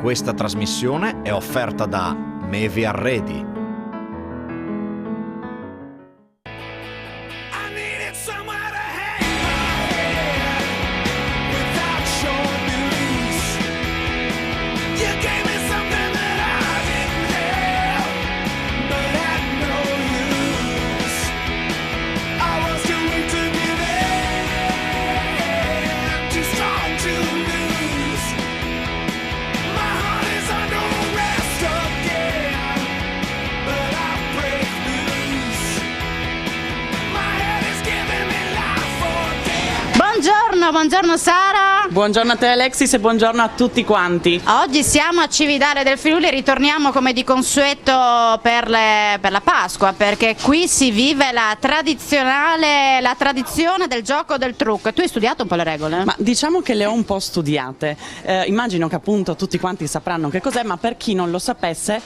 Questa trasmissione è offerta da Mevi Arredi. Buongiorno Sara. Buongiorno a te Alexis e buongiorno a tutti quanti. Oggi siamo a Cividale del Friuli e ritorniamo come di consueto per la Pasqua, perché qui si vive la tradizione del gioco del trucco. Tu hai studiato un po' le regole? Ma diciamo che le ho un po' studiate, immagino che appunto tutti quanti sapranno che cos'è, ma per chi non lo sapesse,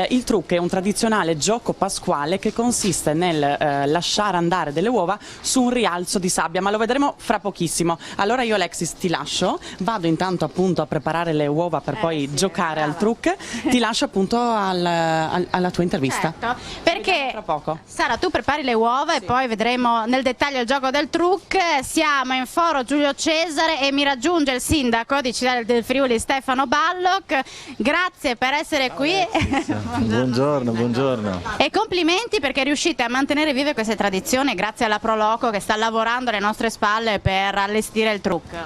il trucco è un tradizionale gioco pasquale che consiste nel lasciare andare delle uova su un rialzo di sabbia, ma lo vedremo fra pochissimo. Allora io Alexis ti lascio, vado intanto appunto a preparare le uova per poi giocare al trucco, ti lascio appunto alla tua intervista. Certo, perché tra poco. Sara, tu prepari le uova e poi vedremo nel dettaglio il gioco del trucco. Siamo in foro Giulio Cesare e mi raggiunge il sindaco di Cividale del Friuli Stefano Balloch. Grazie per essere qui. Buongiorno. E complimenti perché riuscite a mantenere vive queste tradizioni grazie alla Proloco che sta lavorando alle nostre spalle per allestire il trucco.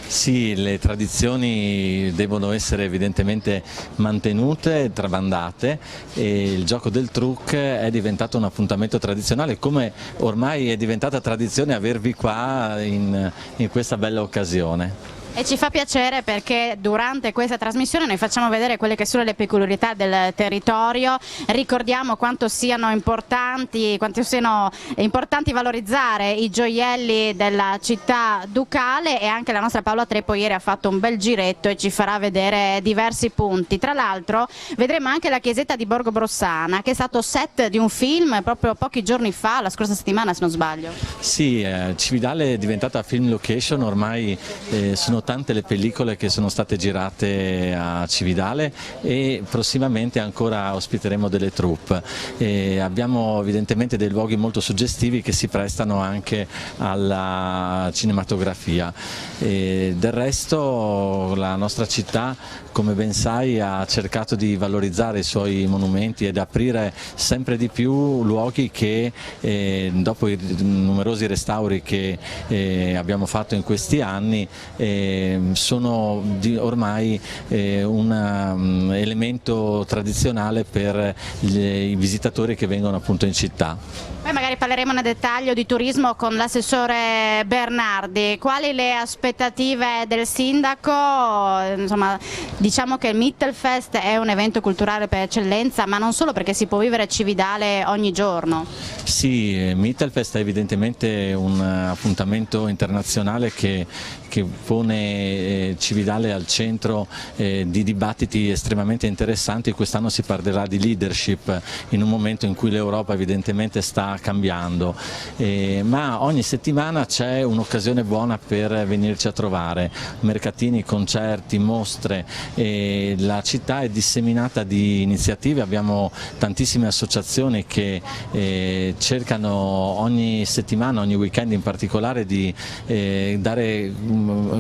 Sì, le tradizioni devono essere evidentemente mantenute, tramandate, e il gioco del trucco è diventato un appuntamento tradizionale, come ormai è diventata tradizione avervi qua in questa bella occasione. E ci fa piacere perché durante questa trasmissione noi facciamo vedere quelle che sono le peculiarità del territorio, ricordiamo quanto siano importanti valorizzare i gioielli della città ducale, e anche la nostra Paola Treppo ieri ha fatto un bel giretto e ci farà vedere diversi punti. Tra l'altro vedremo anche la chiesetta di Borgo Brossana, che è stato set di un film proprio pochi giorni fa, la scorsa settimana se non sbaglio. Sì, Cividale è diventata film location, ormai sono tante le pellicole che sono state girate a Cividale e prossimamente ancora ospiteremo delle troupe. Abbiamo evidentemente dei luoghi molto suggestivi che si prestano anche alla cinematografia. Del resto la nostra città, come ben sai, ha cercato di valorizzare i suoi monumenti ed aprire sempre di più luoghi che dopo i numerosi restauri che abbiamo fatto in questi anni sono ormai un elemento tradizionale per i visitatori che vengono appunto in città. Poi magari parleremo nel dettaglio di turismo con l'assessore Bernardi. Quali le aspettative del sindaco? Insomma, diciamo che il Mittelfest è un evento culturale per eccellenza, ma non solo, perché si può vivere a Cividale ogni giorno. Sì, Mittelfest è evidentemente un appuntamento internazionale che pone Cividale al centro di dibattiti estremamente interessanti. Quest'anno si parlerà di leadership in un momento in cui l'Europa evidentemente sta cambiando, ma ogni settimana c'è un'occasione buona per venirci a trovare, mercatini, concerti, mostre, la città è disseminata di iniziative, abbiamo tantissime associazioni che cercano ogni settimana, ogni weekend in particolare, di dare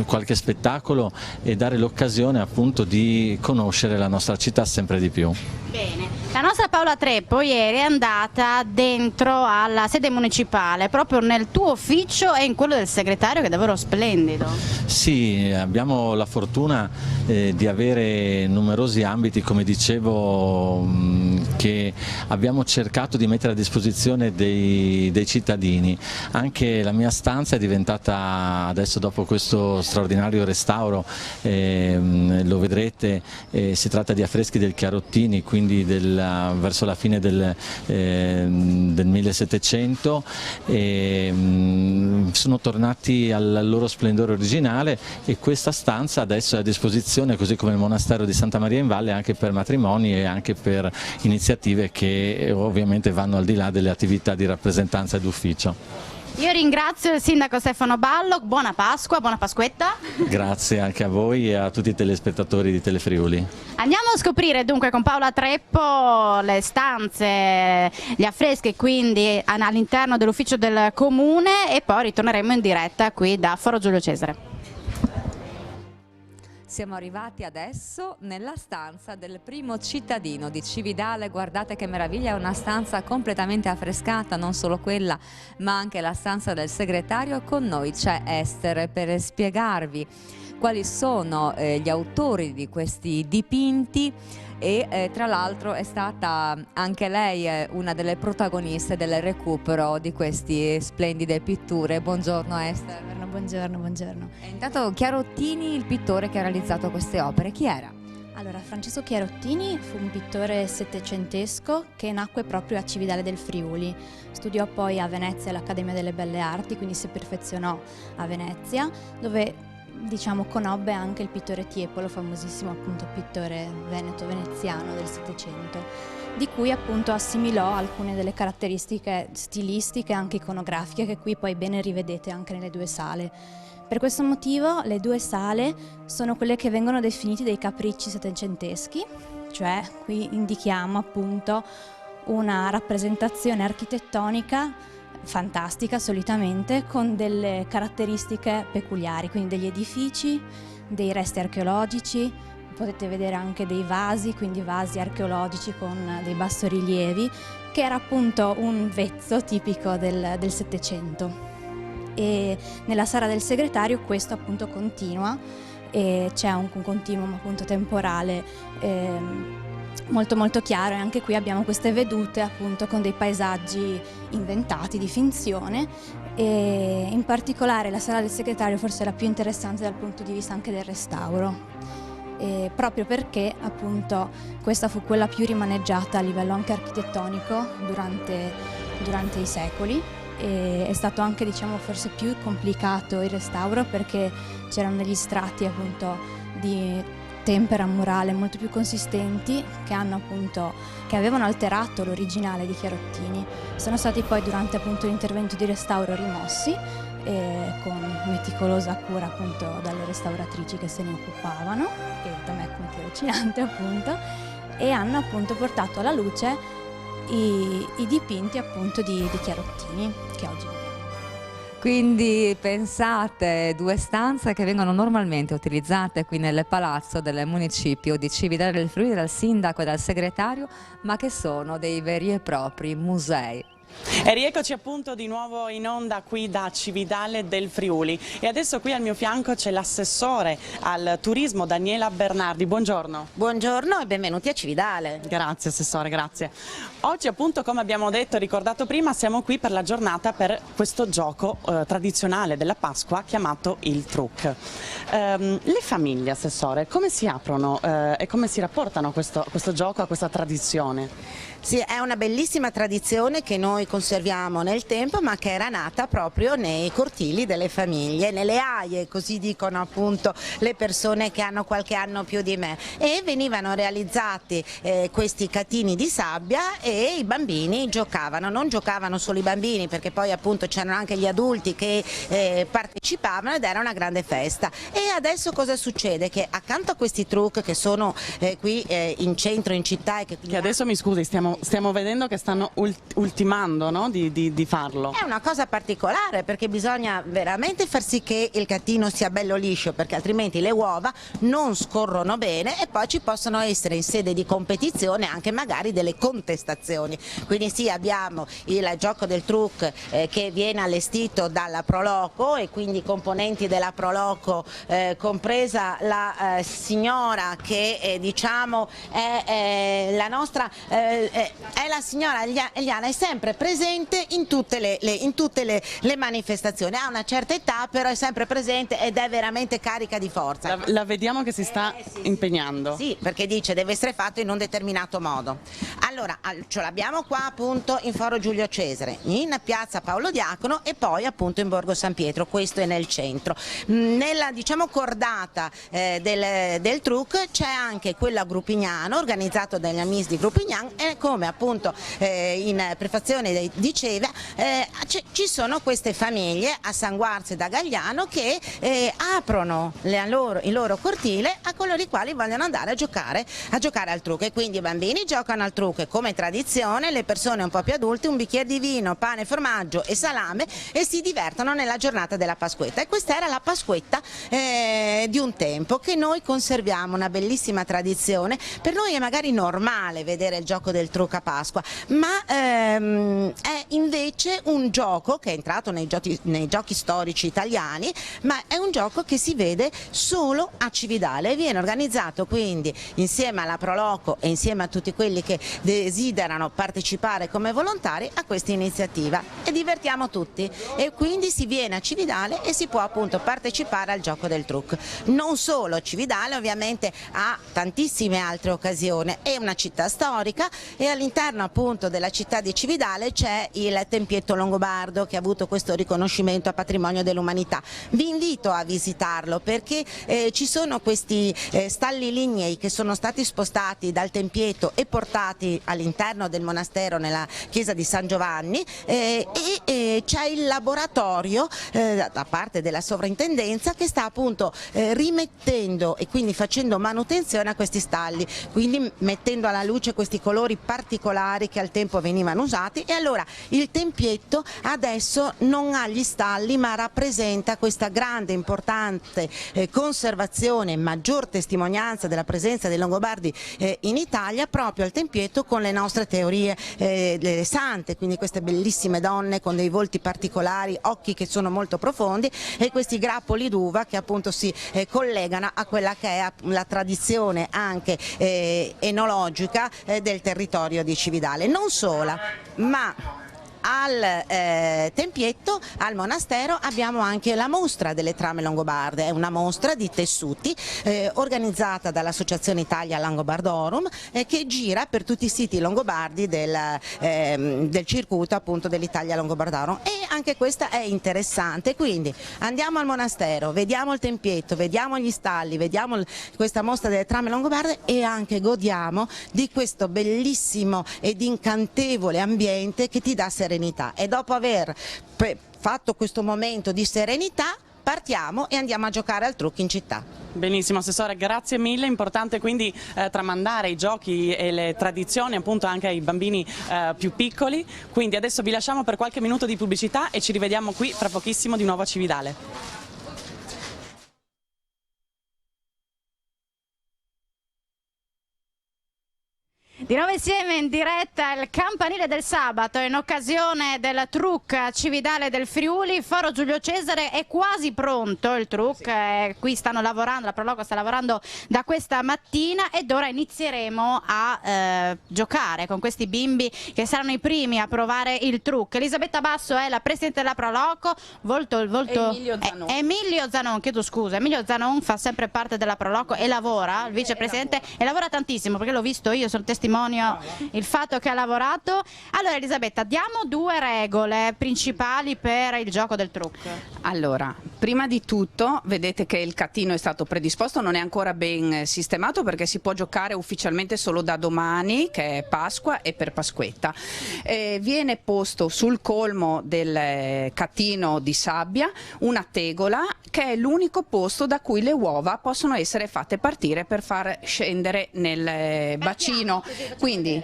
qualche spettacolo e dare l'occasione appunto di conoscere la nostra città sempre di più. Bene, la nostra Paola Treppo ieri è andata dentro alla sede municipale, proprio nel tuo ufficio e in quello del segretario, che è davvero splendido. Sì, abbiamo la fortuna di avere numerosi ambiti, come dicevo, che abbiamo cercato di mettere a disposizione dei cittadini. Anche la mia stanza è diventata, adesso dopo questo straordinario restauro, lo vedrete, si tratta di affreschi del Chiarottini, quindi verso la fine del 1700, sono tornati al loro splendore originale, e questa stanza adesso è a disposizione, così come il monastero di Santa Maria in Valle, anche per matrimoni e anche per iniziative che ovviamente vanno al di là delle attività di rappresentanza ed ufficio. Io ringrazio il sindaco Stefano Ballo, buona Pasqua, buona Pasquetta. Grazie anche a voi e a tutti i telespettatori di Telefriuli. Andiamo a scoprire dunque con Paola Treppo le stanze, gli affreschi quindi all'interno dell'ufficio del comune e poi ritorneremo in diretta qui da Foro Giulio Cesare. Siamo arrivati adesso nella stanza del primo cittadino di Cividale. Guardate che meraviglia, è una stanza completamente affrescata, non solo quella ma anche la stanza del segretario. Con noi c'è Ester per spiegarvi quali sono gli autori di questi dipinti e tra l'altro è stata anche lei una delle protagoniste del recupero di queste splendide pitture. Buongiorno Ester. Buongiorno, buongiorno. E intanto Chiarottini, il pittore che ha realizzato queste opere, chi era? Allora, Francesco Chiarottini fu un pittore settecentesco che nacque proprio a Cividale del Friuli. Studiò poi a Venezia all'Accademia delle Belle Arti, quindi si perfezionò a Venezia, dove conobbe anche il pittore Tiepolo, famosissimo appunto pittore veneto-veneziano del Settecento, di cui appunto assimilò alcune delle caratteristiche stilistiche, anche iconografiche, che qui poi bene rivedete anche nelle due sale. Per questo motivo le due sale sono quelle che vengono definite dei capricci settecenteschi, cioè qui indichiamo appunto una rappresentazione architettonica fantastica solitamente, con delle caratteristiche peculiari, quindi degli edifici, dei resti archeologici, potete vedere anche dei vasi, quindi vasi archeologici con dei bassorilievi, che era appunto un vezzo tipico del Settecento. E nella sala del segretario questo appunto continua, e c'è un continuum appunto temporale molto molto chiaro, e anche qui abbiamo queste vedute appunto con dei paesaggi inventati di finzione, e in particolare la sala del segretario forse è la più interessante dal punto di vista anche del restauro, proprio perché appunto questa fu quella più rimaneggiata a livello anche architettonico durante i secoli, e è stato anche forse più complicato il restauro perché c'erano degli strati appunto di tempera murale molto più consistenti che avevano alterato l'originale di Chiarottini. Sono stati poi durante appunto l'intervento di restauro rimossi con meticolosa cura appunto dalle restauratrici che se ne occupavano, e da me come tirocinante appunto, e hanno appunto portato alla luce i dipinti appunto di Chiarottini che oggi vediamo. Quindi pensate, due stanze che vengono normalmente utilizzate qui nel palazzo del municipio di Cividale del Friuli dal sindaco e dal segretario, ma che sono dei veri e propri musei. E rieccoci appunto di nuovo in onda qui da Cividale del Friuli, e adesso qui al mio fianco c'è l'assessore al turismo Daniela Bernardi. Buongiorno. Buongiorno e benvenuti a Cividale. Grazie assessore, grazie. Oggi appunto, come abbiamo detto e ricordato prima, siamo qui per la giornata per questo gioco tradizionale della Pasqua chiamato il truc. Le famiglie, assessore, come si aprono e come si rapportano a questo gioco, a questa tradizione? Sì, è una bellissima tradizione che noi conserviamo nel tempo, ma che era nata proprio nei cortili delle famiglie, nelle aie, così dicono appunto le persone che hanno qualche anno più di me, e venivano realizzati questi catini di sabbia e i bambini giocavano. Non giocavano solo i bambini, perché poi appunto c'erano anche gli adulti che partecipavano, ed era una grande festa. E adesso cosa succede? Che accanto a questi truc che sono qui in centro, in città, e che adesso, mi scusi, stiamo vedendo che stanno ultimando, no? di farlo. È una cosa particolare, perché bisogna veramente far sì che il catino sia bello liscio, perché altrimenti le uova non scorrono bene e poi ci possono essere in sede di competizione anche magari delle contestazioni. Quindi sì, abbiamo il gioco del truc che viene allestito dalla Proloco, e quindi i componenti della Proloco, compresa la signora che diciamo è la nostra è la signora Eliana, è sempre presente in tutte le manifestazioni. Ha una certa età, però è sempre presente ed è veramente carica di forza. La vediamo che si sta impegnando. Sì, perché dice deve essere fatto in un determinato modo. Allora, ce l'abbiamo qua appunto in Foro Giulio Cesare, in piazza Paolo Diacono e poi appunto in Borgo San Pietro. Questo è nel centro. Nella cordata del truc c'è anche quello a Gruppignano, organizzato dagli amici di Gruppignano, e come appunto in prefazione Emanuele diceva, ci sono queste famiglie a San Guarzo e da Gagliano che aprono il loro cortile a coloro i quali vogliono andare a giocare al trucco, e quindi i bambini giocano al trucco e, come tradizione, le persone un po' più adulte un bicchiere di vino, pane, formaggio e salame, e si divertono nella giornata della Pasquetta. E questa era la Pasquetta di un tempo, che noi conserviamo, una bellissima tradizione. Per noi è magari normale vedere il gioco del trucco a Pasqua, ma è invece un gioco che è entrato nei giochi storici italiani, ma è un gioco che si vede solo a Cividale e viene organizzato quindi insieme alla Proloco e insieme a tutti quelli che desiderano partecipare come volontari a questa iniziativa, e divertiamo tutti, e quindi si viene a Cividale e si può appunto partecipare al gioco del trucco. Non solo Cividale, ovviamente ha tantissime altre occasioni, è una città storica e all'interno appunto della città di Cividale c'è il Tempietto Longobardo, che ha avuto questo riconoscimento a patrimonio dell'umanità. Vi invito a visitarlo, perché ci sono questi stalli lignei che sono stati spostati dal Tempietto e portati all'interno del monastero nella chiesa di San Giovanni, e c'è il laboratorio da parte della sovrintendenza che sta appunto rimettendo e quindi facendo manutenzione a questi stalli, quindi mettendo alla luce questi colori particolari che al tempo venivano usati. E allora il Tempietto adesso non ha gli stalli, ma rappresenta questa grande, importante conservazione, maggior testimonianza della presenza dei Longobardi in Italia, proprio al Tempietto, con le nostre teorie delle sante, quindi queste bellissime donne con dei volti particolari, occhi che sono molto profondi, e questi grappoli d'uva che appunto si collegano a quella che è la tradizione anche enologica del territorio di Cividale. Non sola, ma al Tempietto, al monastero, abbiamo anche la mostra delle trame longobarde. È una mostra di tessuti organizzata dall'Associazione Italia Langobardorum, che gira per tutti i siti longobardi del circuito appunto dell'Italia Langobardorum, e anche questa è interessante. Quindi andiamo al monastero, vediamo il Tempietto, vediamo gli stalli, vediamo questa mostra delle trame longobarde, e anche godiamo di questo bellissimo ed incantevole ambiente che ti dà serenità. E dopo aver fatto questo momento di serenità, partiamo e andiamo a giocare al trucco in città. Benissimo Assessore, grazie mille. Importante quindi tramandare i giochi e le tradizioni appunto anche ai bambini più piccoli. Quindi adesso vi lasciamo per qualche minuto di pubblicità e ci rivediamo qui fra pochissimo di nuovo a Cividale. Di nuovo insieme in diretta il campanile del sabato in occasione del trucco a Cividale del Friuli. Foro Giulio Cesare è quasi pronto il trucco, sì. Qui stanno lavorando, la Proloco sta lavorando da questa mattina, ed ora inizieremo a giocare con questi bimbi che saranno i primi a provare il trucco. Elisabetta Basso è la presidente della Proloco, Emilio Zanon, chiedo scusa, Emilio Zanon fa sempre parte della Proloco e lavora, il vicepresidente, e lavora tantissimo, perché l'ho visto io, sono testimonio il fatto che ha lavorato. Allora Elisabetta, diamo due regole principali per il gioco del trucco. Allora, prima di tutto vedete che il catino è stato predisposto, non è ancora ben sistemato perché si può giocare ufficialmente solo da domani, che è Pasqua, e per Pasquetta. Viene posto sul colmo del catino di sabbia una tegola, che è l'unico posto da cui le uova possono essere fatte partire per far scendere nel bacino. Quindi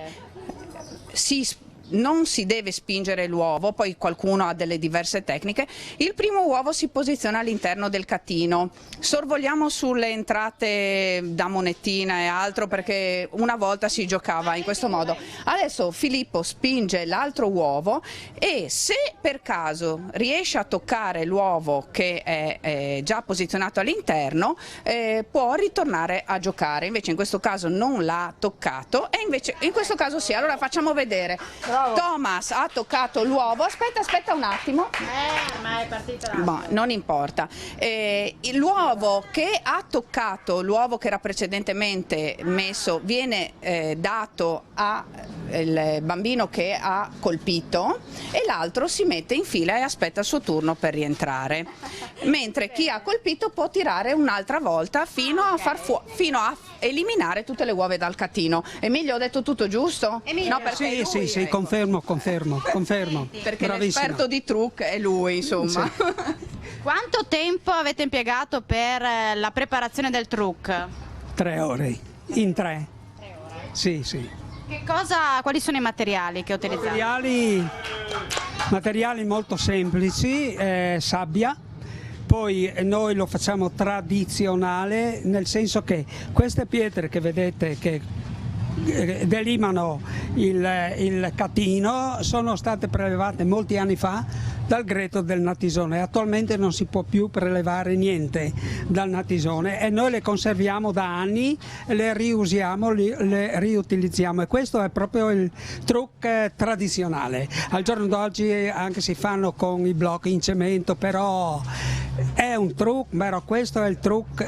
non si deve spingere l'uovo, poi qualcuno ha delle diverse tecniche. Il primo uovo si posiziona all'interno del catino, sorvoliamo sulle entrate da monettina e altro, perché una volta si giocava in questo modo. Adesso Filippo spinge l'altro uovo, e se per caso riesce a toccare l'uovo che è già posizionato all'interno, può ritornare a giocare. Invece in questo caso non l'ha toccato, e invece in questo caso sì. Allora facciamo vedere. Thomas ha toccato l'uovo, aspetta un attimo, ma è partita non importa, l'uovo che ha toccato, l'uovo che era precedentemente messo, viene dato al bambino che ha colpito, e l'altro si mette in fila e aspetta il suo turno per rientrare, mentre chi ha colpito può tirare un'altra volta fino a eliminare tutte le uova dal catino. Emilio, ho detto tutto giusto? Emilio. No, sì, confermo. confermo. Perché Bravissima. l'esperto di trucco è lui, insomma. Sì. Quanto tempo avete impiegato per la preparazione del trucco? 3 ore, in 3. Sì. Quali sono i materiali che utilizzate? Materiali molto semplici, sabbia, poi noi lo facciamo tradizionale, nel senso che queste pietre che vedete che delimano il catino sono state prelevate molti anni fa dal greto del Natisone. Attualmente non si può più prelevare niente dal Natisone e noi le conserviamo da anni, le riusiamo, le riutilizziamo, e questo è proprio il trucco tradizionale. Al giorno d'oggi anche si fanno con i blocchi in cemento, però è un trucco, però questo è il trucco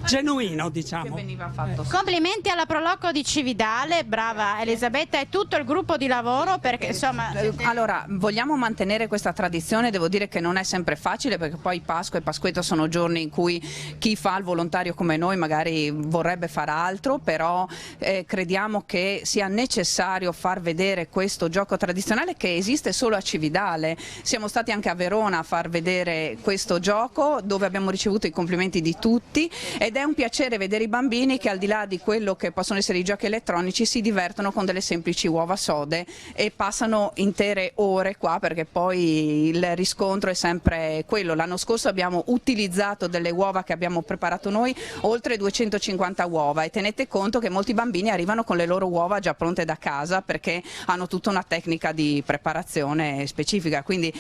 genuino, diciamo. Che veniva fatto. Complimenti alla Proloco di Cividale, brava Elisabetta e tutto il gruppo di lavoro, perché insomma... Allora, vogliamo mantenere questa tradizione, devo dire che non è sempre facile, perché poi Pasqua e Pasquetta sono giorni in cui chi fa il volontario come noi magari vorrebbe fare altro, però crediamo che sia necessario far vedere questo gioco tradizionale che esiste solo a Cividale. Siamo stati anche a Verona a far vedere questo gioco, dove abbiamo ricevuto i complimenti di tutti, ed è un piacere vedere i bambini che, al di là di quello che possono essere i giochi elettronici, si divertono con delle semplici uova sode e passano intere ore qua, perché poi il riscontro è sempre quello. L'anno scorso abbiamo utilizzato delle uova che abbiamo preparato noi, oltre 250 uova, e tenete conto che molti bambini arrivano con le loro uova già pronte da casa, perché hanno tutta una tecnica di preparazione specifica, quindi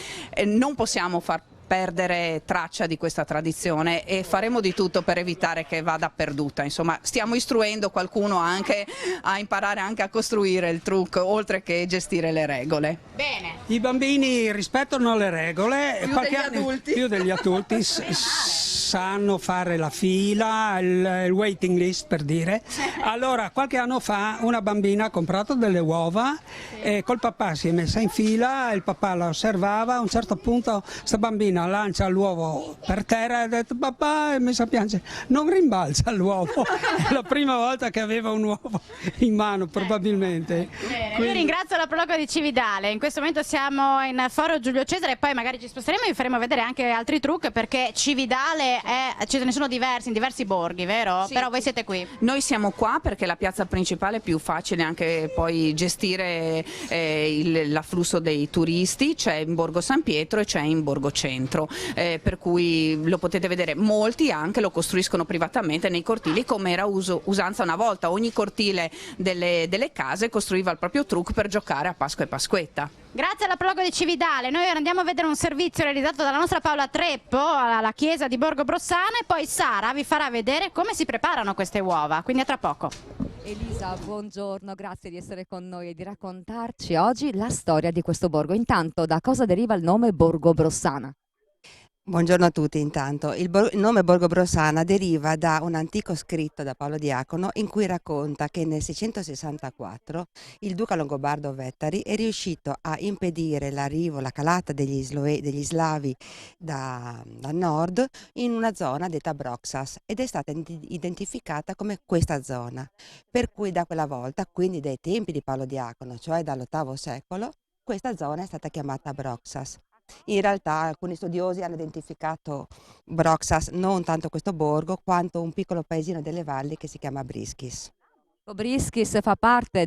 non possiamo far perdere traccia di questa tradizione e faremo di tutto per evitare che vada perduta. Insomma, stiamo istruendo qualcuno anche a imparare anche a costruire il trucco, oltre che gestire le regole. Bene. I bambini rispettano le regole, più degli adulti sanno fare la fila, il waiting list, per dire. Allora, qualche anno fa una bambina ha comprato delle uova e col papà si è messa in fila, il papà la osservava, a un certo punto sta bambina lancia l'uovo per terra e ha detto: papà, è messa a piangere, non rimbalza l'uovo. È la prima volta che aveva un uovo in mano, probabilmente. Bene, io ringrazio la Proloco di Cividale. In questo momento siamo in Foro Giulio Cesare e poi magari ci sposteremo e vi faremo vedere anche altri trucchi, perché Cividale ce ne sono diversi in diversi borghi, vero? Sì. Però voi siete qui. Noi siamo qua perché la piazza principale è più facile anche poi gestire l'afflusso dei turisti. C'è in Borgo San Pietro e c'è in Borgo Centro, per cui lo potete vedere. Molti anche lo costruiscono privatamente nei cortili, come era usanza una volta. Ogni cortile delle case costruiva il proprio trucco per giocare a Pasqua e Pasquetta. Grazie alla Proloco di Cividale. Noi ora andiamo a vedere un servizio realizzato dalla nostra Paola Treppo alla chiesa di Borgo Brossana, e poi Sara vi farà vedere come si preparano queste uova, quindi a tra poco. Elisa, buongiorno, grazie di essere con noi e di raccontarci oggi la storia di questo borgo. Intanto, da cosa deriva il nome Borgo Brossana? Buongiorno a tutti. Intanto il nome Borgo Brossana deriva da un antico scritto da Paolo Diacono, in cui racconta che nel 664 il duca longobardo Vettari è riuscito a impedire l'arrivo, la calata degli slavi da nord in una zona detta Broxas, ed è stata identificata come questa zona, per cui da quella volta, quindi dai tempi di Paolo Diacono, cioè dall'VIII secolo, questa zona è stata chiamata Broxas. In realtà alcuni studiosi hanno identificato Broxas non tanto questo borgo quanto un piccolo paesino delle valli che si chiama Briskis. Briskis fa parte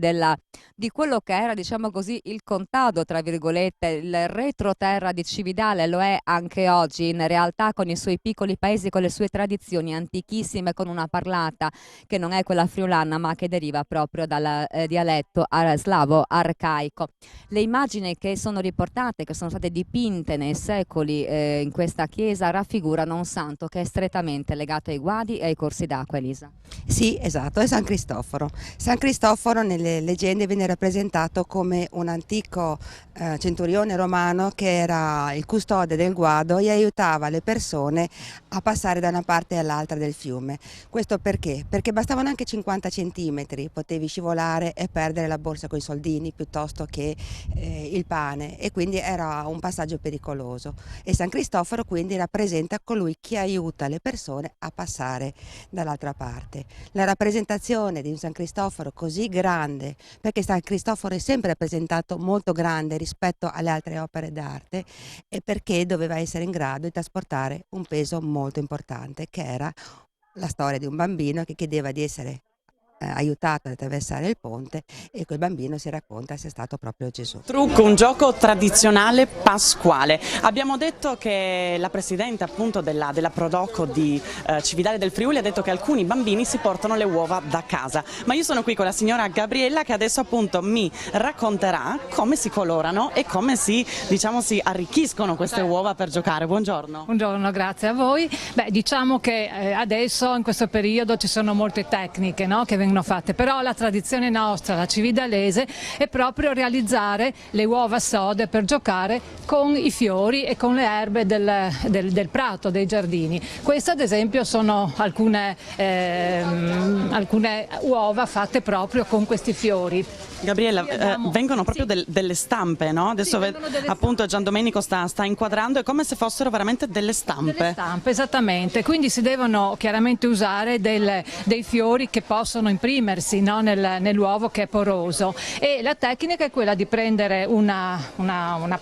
di quello che era, diciamo così, il contado, tra virgolette, il retroterra di Cividale. Lo è anche oggi, in realtà, con i suoi piccoli paesi, con le sue tradizioni antichissime, con una parlata che non è quella friulana ma che deriva proprio dal dialetto slavo arcaico. Le immagini che sono riportate, che sono state dipinte nei secoli in questa chiesa, raffigurano un santo che è strettamente legato ai guadi e ai corsi d'acqua, Elisa. Sì, esatto, è San Cristoforo. San Cristoforo nelle leggende viene rappresentato come un antico centurione romano che era il custode del guado e aiutava le persone a passare da una parte all'altra del fiume. Questo perché? Perché bastavano anche 50 centimetri, potevi scivolare e perdere la borsa con i soldini piuttosto che il pane, e quindi era un passaggio pericoloso. E San Cristoforo quindi rappresenta colui che aiuta le persone a passare dall'altra parte. La rappresentazione di un San Cristoforo così grande, perché San Cristoforo è sempre rappresentato molto grande rispetto alle altre opere d'arte, e perché doveva essere in grado di trasportare un peso molto importante, che era la storia di un bambino che chiedeva di essere aiutato ad attraversare il ponte, e quel bambino si racconta sia stato proprio Gesù. Trucco, un gioco tradizionale pasquale. Abbiamo detto che la presidente appunto della Prodoco di Cividale del Friuli ha detto che alcuni bambini si portano le uova da casa, ma io sono qui con la signora Gabriella che adesso appunto mi racconterà come si colorano e come si arricchiscono queste uova per giocare. Buongiorno. Buongiorno, grazie a voi. Beh, diciamo che adesso in questo periodo ci sono molte tecniche, no, che vengono fatte, però la tradizione nostra, la cividalese, è proprio realizzare le uova sode per giocare con i fiori e con le erbe del prato, dei giardini. Queste ad esempio sono alcune uova fatte proprio con questi fiori. Gabriella, vengono proprio delle stampe, no? Adesso appunto Gian Domenico sta inquadrando, è come se fossero veramente delle stampe. Delle stampe, esattamente, quindi si devono chiaramente usare dei fiori che possono imprimersi, no? nell'uovo che è poroso, e la tecnica è quella di prendere una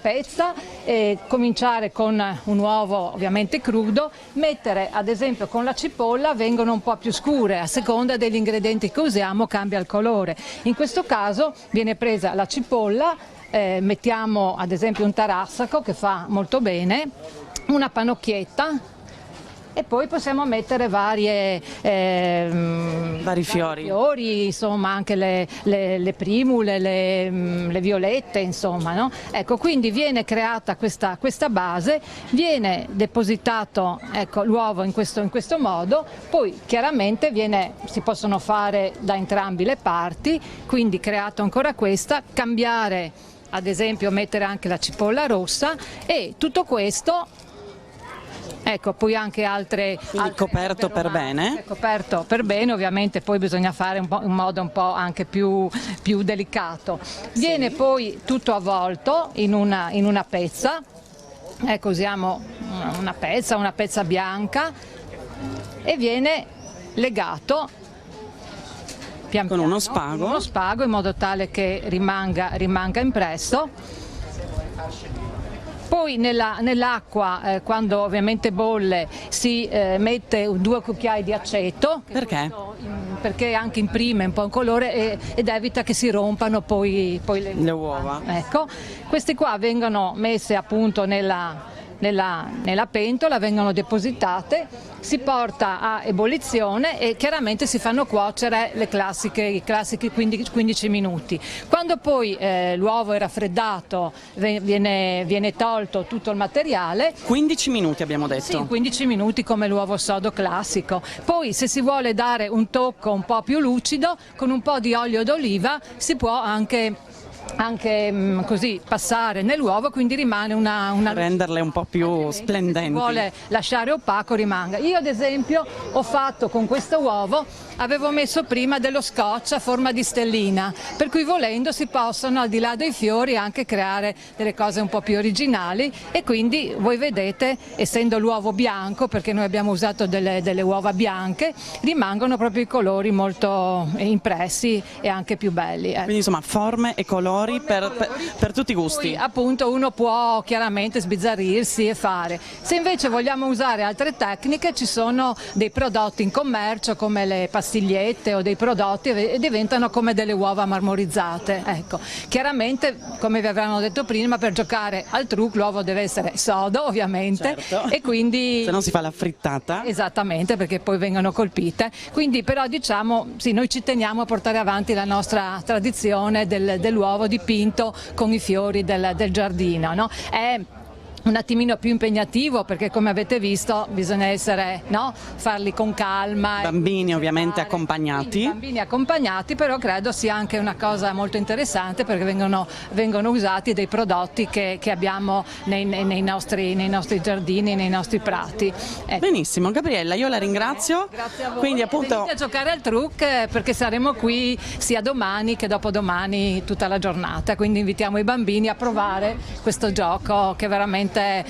pezza e cominciare con un uovo ovviamente crudo, mettere ad esempio con la cipolla, vengono un po' più scure, a seconda degli ingredienti che usiamo cambia il colore. In questo caso viene presa la cipolla, mettiamo ad esempio un tarassaco che fa molto bene, una panocchietta, e poi possiamo mettere vari fiori, insomma anche le primule, le violette, insomma, no? Ecco, quindi viene creata questa base, viene depositato, ecco, l'uovo in questo modo, poi chiaramente si possono fare da entrambi le parti, quindi creato ancora questa, cambiare ad esempio, mettere anche la cipolla rossa, e tutto questo, ecco, poi anche altre coperto per bene. Coperto per bene, ovviamente poi bisogna fare in modo un po' anche più delicato. Viene poi tutto avvolto in una pezza, ecco, usiamo una pezza bianca, e viene legato pian piano, con uno spago, in modo tale che rimanga impresso. Poi nell'acqua, quando ovviamente bolle, si mette 2 cucchiai di aceto. Perché? Perché anche imprime un po' un colore ed evita che si rompano poi le uova. Ecco, queste qua vengono messe appunto nella pentola, vengono depositate, si porta a ebollizione e chiaramente si fanno cuocere i classici 15 minuti. Quando poi l'uovo è raffreddato, viene tolto tutto il materiale. 15 minuti abbiamo detto? Sì, 15 minuti come l'uovo sodo classico. Poi se si vuole dare un tocco un po' più lucido, con un po' di olio d'oliva si può anche così passare nell'uovo, quindi rimane una renderle un po' più splendenti. Se vuole lasciare opaco rimanga. Io ad esempio ho fatto con questo uovo, avevo messo prima dello scotch a forma di stellina, per cui volendo si possono al di là dei fiori anche creare delle cose un po' più originali, e quindi voi vedete, essendo l'uovo bianco, perché noi abbiamo usato delle uova bianche, rimangono proprio i colori molto impressi e anche più belli. Quindi insomma forme e colori per tutti i gusti. Poi, appunto, uno può chiaramente sbizzarrirsi e fare. Se invece vogliamo usare altre tecniche, ci sono dei prodotti in commercio come le pastigliette o dei prodotti e diventano come delle uova marmorizzate. Ecco. Chiaramente, come vi avevano detto prima, per giocare al truc l'uovo deve essere sodo, ovviamente, certo. E quindi se no si fa la frittata. Esattamente, perché poi vengono colpite. Quindi però diciamo, sì, noi ci teniamo a portare avanti la nostra tradizione dell'uovo dipinto con i fiori del giardino, no? un attimino più impegnativo, perché come avete visto bisogna essere, no? Farli con calma. Bambini ovviamente accompagnati. Bambini accompagnati, però credo sia anche una cosa molto interessante, perché vengono usati dei prodotti che abbiamo nei nostri giardini, nei nostri prati. Ecco. Benissimo, Gabriella, io la ringrazio. Grazie a voi. Quindi appunto venite a giocare al truc, perché saremo qui sia domani che dopodomani tutta la giornata, quindi invitiamo i bambini a provare questo gioco che veramente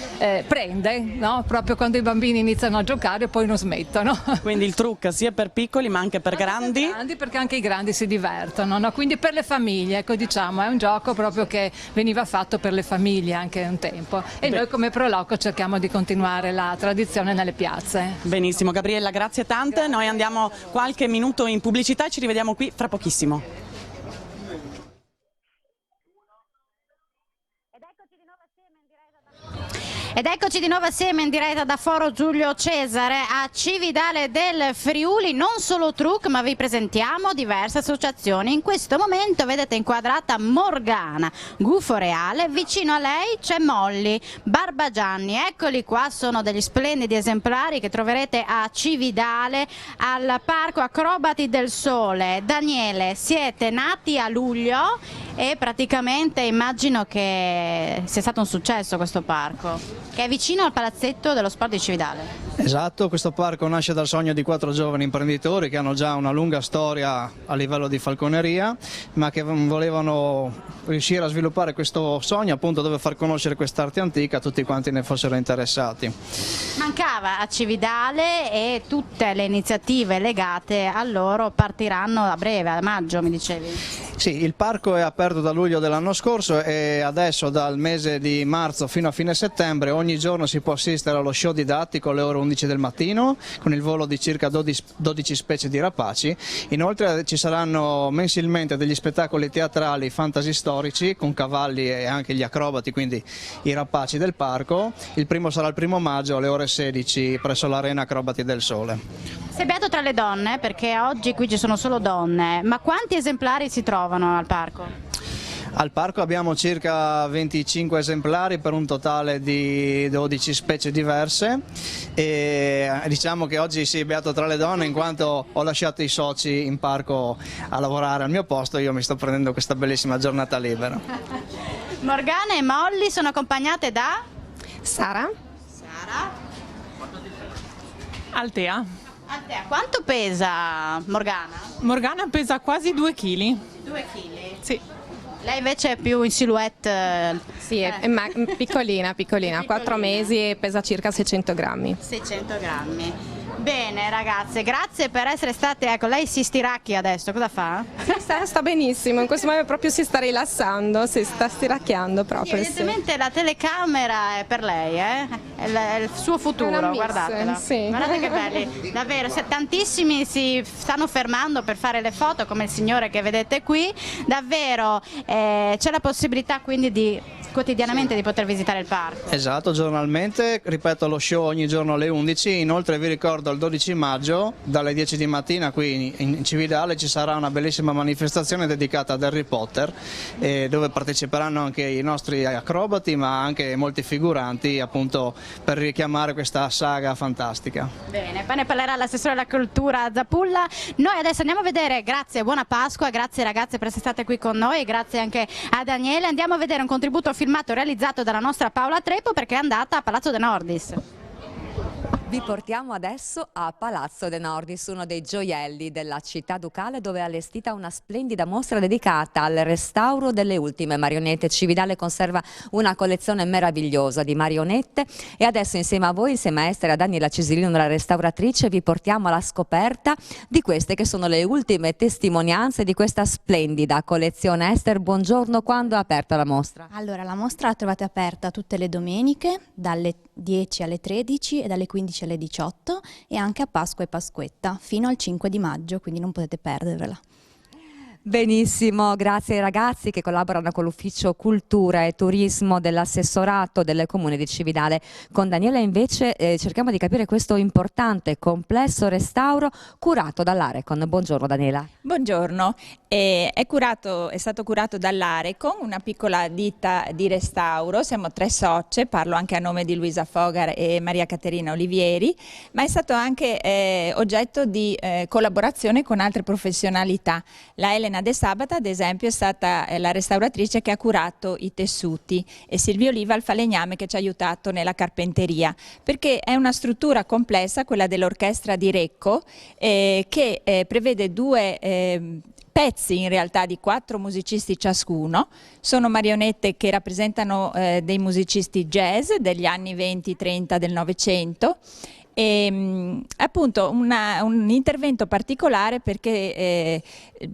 prende, no? Proprio quando i bambini iniziano a giocare e poi non smettono. Quindi il truc sia per piccoli ma anche per grandi? Per grandi, perché anche i grandi si divertono, no? Quindi per le famiglie, ecco, diciamo, è un gioco proprio che veniva fatto per le famiglie anche un tempo, e noi come Proloco cerchiamo di continuare la tradizione nelle piazze. Benissimo, Gabriella, grazie tante. Grazie. Noi andiamo qualche minuto in pubblicità e ci rivediamo qui fra pochissimo. Ed eccoci di nuovo assieme in diretta da Foro Giulio Cesare a Cividale del Friuli. Non solo truc, ma vi presentiamo diverse associazioni. In questo momento vedete inquadrata Morgana, Gufo Reale, vicino a lei c'è Molly, Barbagianni. Eccoli qua, sono degli splendidi esemplari che troverete a Cividale al Parco Acrobati del Sole. Daniele, siete nati a luglio e praticamente immagino che sia stato un successo questo parco, che è vicino al palazzetto dello sport di Cividale. Esatto, questo parco nasce dal sogno di 4 giovani imprenditori che hanno già una lunga storia a livello di falconeria, ma che volevano riuscire a sviluppare questo sogno, appunto, dove far conoscere quest'arte antica a tutti quanti ne fossero interessati. Mancava a Cividale e tutte le iniziative legate a loro partiranno a breve, a maggio mi dicevi? Sì, il parco è aperto da luglio dell'anno scorso e adesso dal mese di marzo fino a fine settembre ogni giorno si può assistere allo show didattico alle ore 11 del mattino con il volo di circa 12 specie di rapaci. Inoltre ci saranno mensilmente degli spettacoli teatrali fantasy storici con cavalli e anche gli acrobati, quindi i rapaci del parco. Il primo sarà il 1° maggio alle ore 16 presso l'Arena Acrobati del Sole. Sei beato tra le donne, perché oggi qui ci sono solo donne, ma quanti esemplari si trovano al parco? Al parco abbiamo circa 25 esemplari per un totale di 12 specie diverse e diciamo che oggi sì, beato tra le donne, in quanto ho lasciato i soci in parco a lavorare al mio posto, io mi sto prendendo questa bellissima giornata libera. Morgana e Molly sono accompagnate da? Sara. Altea. Altea, quanto pesa Morgana? Morgana pesa quasi 2 kg. 2 kg? Sì. Lei invece è più in silhouette? Sì, è piccolina, 4 mesi e pesa circa 600 grammi. 600 grammi. Bene ragazze, grazie per essere state, ecco, lei si stiracchia adesso, cosa fa? Sta benissimo, in questo momento proprio si sta rilassando, si sta stiracchiando proprio. Sì, evidentemente la telecamera è per lei, è il suo futuro, guardatela. Sì. Guardate che belli, davvero, tantissimi si stanno fermando per fare le foto, come il signore che vedete qui, davvero c'è la possibilità quindi di quotidianamente di poter visitare il parco. Esatto, giornalmente, ripeto, lo show ogni giorno alle 11, inoltre vi ricordo il 12 maggio dalle 10 di mattina qui in Cividale ci sarà una bellissima manifestazione dedicata ad Harry Potter dove parteciperanno anche i nostri acrobati ma anche molti figuranti, appunto, per richiamare questa saga fantastica. Bene, poi ne parlerà l'assessore alla cultura Zapulla. Noi adesso andiamo a vedere, grazie, buona Pasqua, grazie ragazze per essere state qui con noi, grazie anche a Daniele. Andiamo a vedere un contributo filmato realizzato dalla nostra Paola Trepo perché è andata a Palazzo De Nordis. Vi portiamo adesso a Palazzo De Nordis, uno dei gioielli della città ducale, dove è allestita una splendida mostra dedicata al restauro delle ultime marionette. Cividale conserva una collezione meravigliosa di marionette e adesso insieme a voi, insieme a Esther e a Daniela Cisilino, la restauratrice, vi portiamo alla scoperta di queste che sono le ultime testimonianze di questa splendida collezione. Esther, buongiorno, quando è aperta la mostra? Allora, la mostra la trovate aperta tutte le domeniche, dalle 10 alle 13 e dalle 15 alle 18 e anche a Pasqua e Pasquetta fino al 5 di maggio, quindi non potete perdervela. Benissimo, grazie ai ragazzi che collaborano con l'Ufficio Cultura e Turismo dell'Assessorato del Comune di Cividale. Con Daniela invece cerchiamo di capire questo importante complesso restauro curato dall'Arecon. Buongiorno Daniela. Buongiorno, è stato curato dall'Arecon, una piccola ditta di restauro, siamo 3 socie, parlo anche a nome di Luisa Fogar e Maria Caterina Olivieri, ma è stato anche oggetto di collaborazione con altre professionalità. La Elena De Sabata, ad esempio, è stata la restauratrice che ha curato i tessuti, e Silvia Oliva il falegname che ci ha aiutato nella carpenteria, perché è una struttura complessa, quella dell'orchestra di Recco, che prevede 2 pezzi in realtà di 4 musicisti ciascuno. Sono marionette che rappresentano dei musicisti jazz degli anni 20-30 del Novecento. E, appunto un intervento particolare perché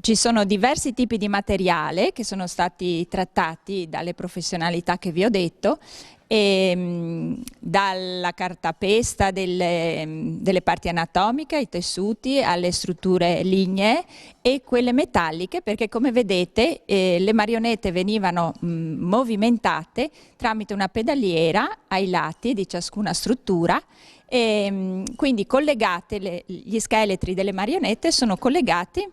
ci sono diversi tipi di materiale che sono stati trattati dalle professionalità che vi ho detto, dalla cartapesta delle parti anatomiche, ai tessuti, alle strutture lignee e quelle metalliche, perché come vedete le marionette venivano movimentate tramite una pedaliera ai lati di ciascuna struttura, e quindi collegate, gli scheletri delle marionette sono collegati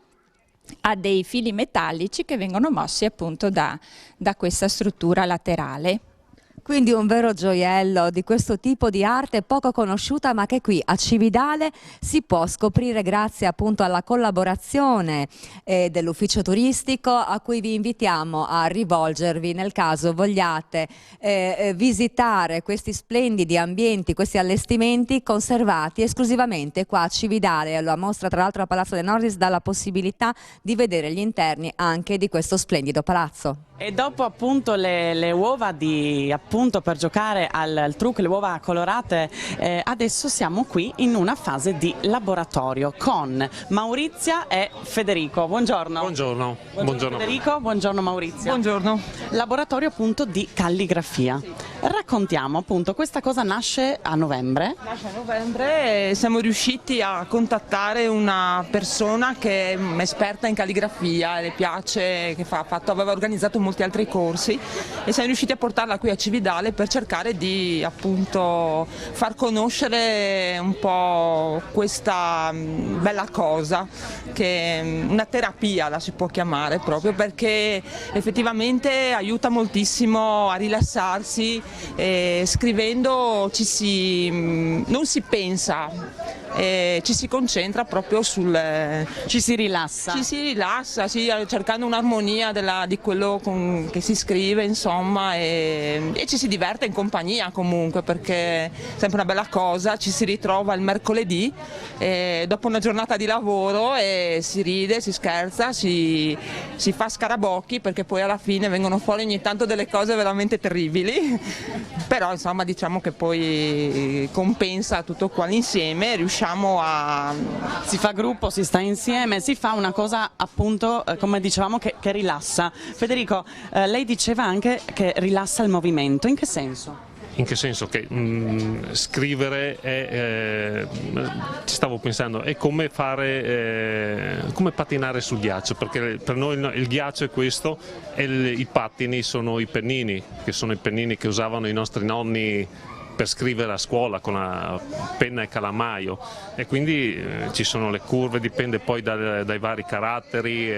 a dei fili metallici che vengono mossi appunto da questa struttura laterale. Quindi un vero gioiello di questo tipo di arte poco conosciuta, ma che qui a Cividale si può scoprire grazie appunto alla collaborazione dell'ufficio turistico, a cui vi invitiamo a rivolgervi nel caso vogliate visitare questi splendidi ambienti, questi allestimenti conservati esclusivamente qua a Cividale. La mostra tra l'altro a Palazzo De Norris dà la possibilità di vedere gli interni anche di questo splendido palazzo. E dopo appunto le uova per giocare al trucco, le uova colorate, adesso siamo qui in una fase di laboratorio con Maurizia e Federico. Buongiorno. Buongiorno. Buongiorno Federico, buongiorno Maurizia. Buongiorno. Laboratorio appunto di calligrafia. Raccontiamo appunto, questa cosa nasce a novembre. Nasce a novembre e siamo riusciti a contattare una persona che è esperta in calligrafia, le piace, che aveva organizzato molti altri corsi, e siamo riusciti a portarla qui a Cividale per cercare di appunto far conoscere un po' questa bella cosa, che è una terapia la si può chiamare, proprio perché effettivamente aiuta moltissimo a rilassarsi, e scrivendo non si pensa, ci si concentra proprio ci si rilassa. Ci si rilassa, sì, cercando un'armonia di quello che si scrive, insomma, e ci si diverte in compagnia comunque, perché è sempre una bella cosa. Ci si ritrova il mercoledì dopo una giornata di lavoro e si ride, si scherza, si fa scarabocchi, perché poi alla fine vengono fuori ogni tanto delle cose veramente terribili, però insomma diciamo che poi compensa tutto qua l'insieme, riusciamo a... Si fa gruppo, si sta insieme, si fa una cosa appunto come dicevamo che rilassa. Federico, lei diceva anche che rilassa il movimento, in che senso? In che senso? Che scrivere ci stavo pensando, è come come pattinare sul ghiaccio, perché per noi il ghiaccio è questo e i pattini sono i pennini, che sono i pennini che usavano i nostri nonni per scrivere a scuola con la penna e calamaio, e quindi ci sono le curve, dipende poi dai vari caratteri,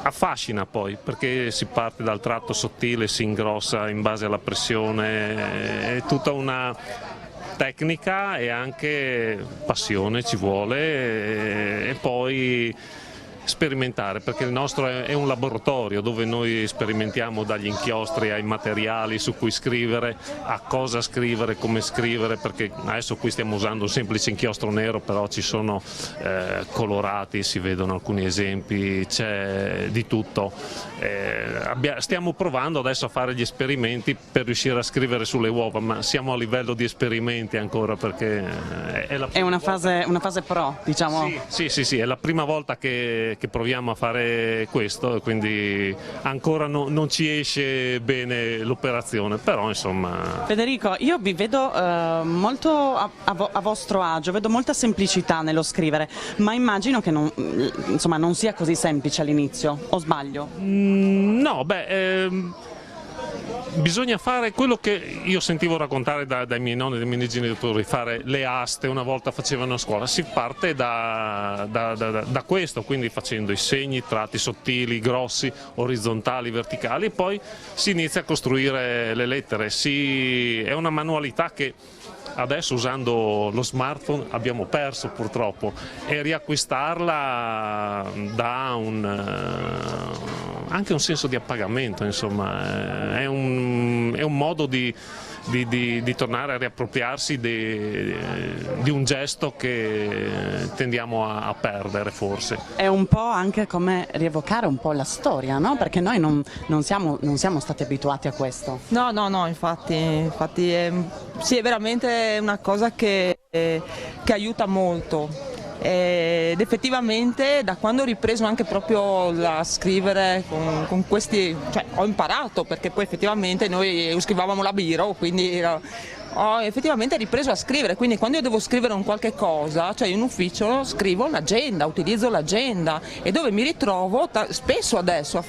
affascina poi, perché si parte dal tratto sottile, si ingrossa in base alla pressione, è tutta una tecnica e anche passione ci vuole, e poi sperimentare, perché il nostro è un laboratorio dove noi sperimentiamo dagli inchiostri ai materiali su cui scrivere, a cosa scrivere, come scrivere, perché adesso qui stiamo usando un semplice inchiostro nero, però ci sono colorati, si vedono alcuni esempi, c'è di tutto. Stiamo provando adesso a fare gli esperimenti per riuscire a scrivere sulle uova, ma siamo a livello di esperimenti ancora, perché è una fase pro, diciamo. Sì, è la prima volta che che proviamo a fare questo, e quindi ancora non ci esce bene l'operazione, però insomma... Federico, io vi vedo molto a vostro agio, vedo molta semplicità nello scrivere, ma immagino che non sia così semplice all'inizio, o sbaglio? No, bisogna fare quello che io sentivo raccontare dai miei nonni e dai miei genitori, fare le aste una volta facevano a scuola. Si parte da questo, quindi facendo i segni, tratti sottili, grossi, orizzontali, verticali, e poi si inizia a costruire le lettere. È una manualità che adesso, usando lo smartphone, abbiamo perso purtroppo, e riacquistarla dà anche un senso di appagamento, insomma, è un modo di tornare a riappropriarsi di un gesto che tendiamo a perdere, forse. È un po' anche come rievocare un po' la storia, no? Perché noi non siamo stati abituati a questo. No, infatti sì, è veramente una cosa che aiuta molto. Ed effettivamente da quando ho ripreso anche proprio a scrivere con questi, cioè ho imparato, perché poi effettivamente noi scrivavamo la biro, quindi ho effettivamente ripreso a scrivere, quindi quando io devo scrivere un qualche cosa, cioè in ufficio scrivo l'agenda, utilizzo l'agenda, e dove mi ritrovo spesso adesso a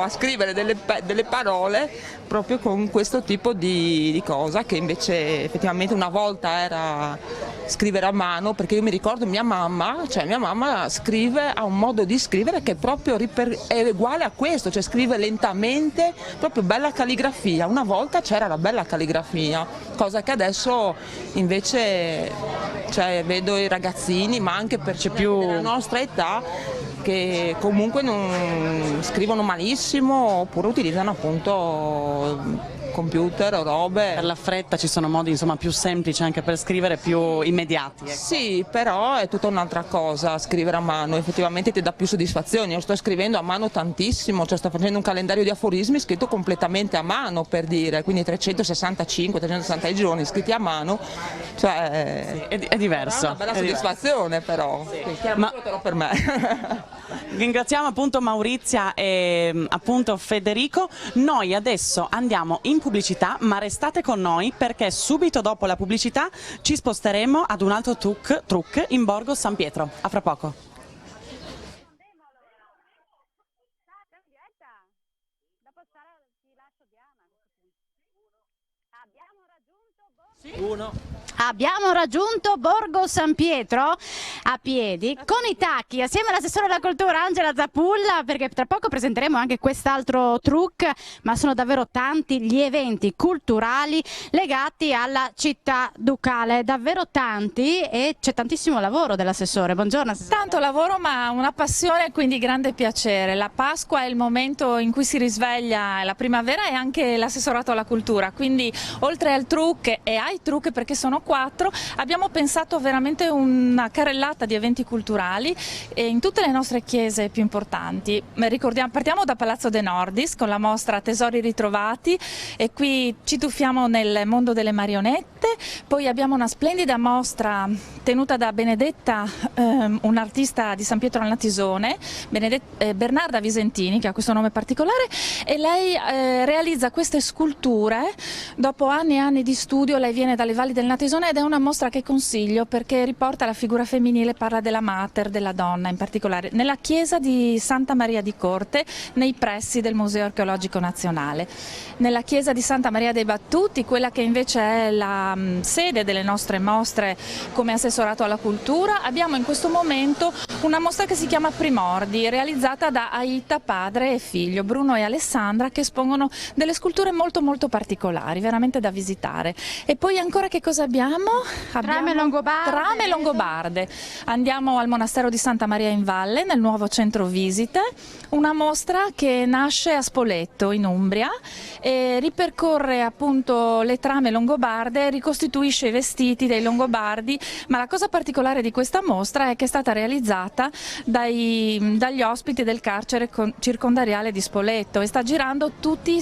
scrivere delle parole proprio con questo tipo di cosa, che invece effettivamente una volta era scrivere a mano, perché io mi ricordo mia mamma scrive, ha un modo di scrivere che proprio è uguale a questo, cioè scrive lentamente, proprio bella calligrafia. Una volta c'era la bella calligrafia, cosa che adesso invece vedo i ragazzini, ma anche della nostra età, che comunque non scrivono malissimo, oppure utilizzano appunto computer o robe. Per la fretta ci sono modi insomma più semplici anche per scrivere, più immediati. Ecco. Sì, però è tutta un'altra cosa scrivere a mano, effettivamente ti dà più soddisfazioni. Io sto scrivendo a mano tantissimo, cioè sto facendo un calendario di aforismi scritto completamente a mano, per dire, quindi 365-360 giorni scritti a mano, cioè sì, è diverso. È una bella soddisfazione però, sì. Ma però per me. Ringraziamo appunto Maurizia e appunto Federico. Noi adesso andiamo in pubblicità, ma restate con noi perché subito dopo la pubblicità ci sposteremo ad un altro trucco in Borgo San Pietro. A fra poco. Abbiamo raggiunto Borgo San Pietro a piedi, con i tacchi, assieme all'assessore alla cultura Angela Zapulla, perché tra poco presenteremo anche quest'altro trucco, ma sono davvero tanti gli eventi culturali legati alla città ducale, davvero tanti, e c'è tantissimo lavoro dell'assessore. Buongiorno assessore. Tanto lavoro, ma una passione, quindi grande piacere. La Pasqua è il momento in cui si risveglia la primavera, e anche l'assessorato alla cultura, quindi oltre al trucco e ai trucchi, perché sono 4, abbiamo pensato veramente una carrellata di eventi culturali in tutte le nostre chiese più importanti. Partiamo da Palazzo De Nordis con la mostra Tesori ritrovati, e qui ci tuffiamo nel mondo delle marionette. Poi abbiamo una splendida mostra tenuta da Benedetta, un'artista di San Pietro al Natisone, Bernarda Visentini, che ha questo nome particolare, e lei realizza queste sculture dopo anni e anni di studio. Lei viene dalle valli del Natisone ed è una mostra che consiglio perché riporta la figura femminile, parla della mater, della donna in particolare, nella chiesa di Santa Maria di Corte, nei pressi del Museo Archeologico Nazionale. Nella chiesa di Santa Maria dei Battuti, quella che invece è la sede delle nostre mostre come assessorato alla cultura, abbiamo in questo momento una mostra che si chiama Primordi, realizzata da Aita, padre e figlio, Bruno e Alessandra, che espongono delle sculture molto molto particolari, veramente da visitare. E poi ancora che cosa abbiamo? Trame longobarde. Andiamo al monastero di Santa Maria in Valle, nel nuovo centro visite, una mostra che nasce a Spoleto in Umbria e ripercorre appunto le trame longobarde ricostituisce i vestiti dei Longobardi, ma la cosa particolare di questa mostra è che è stata realizzata dagli ospiti del carcere circondariale di Spoleto e sta girando tutte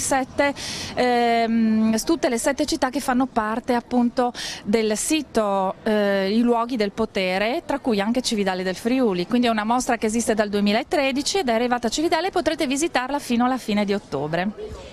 le 7 città che fanno parte appunto del sito I luoghi del potere, tra cui anche Cividale del Friuli. Quindi è una mostra che esiste dal 2013 ed è arrivata a Cividale e potrete visitarla fino alla fine di ottobre.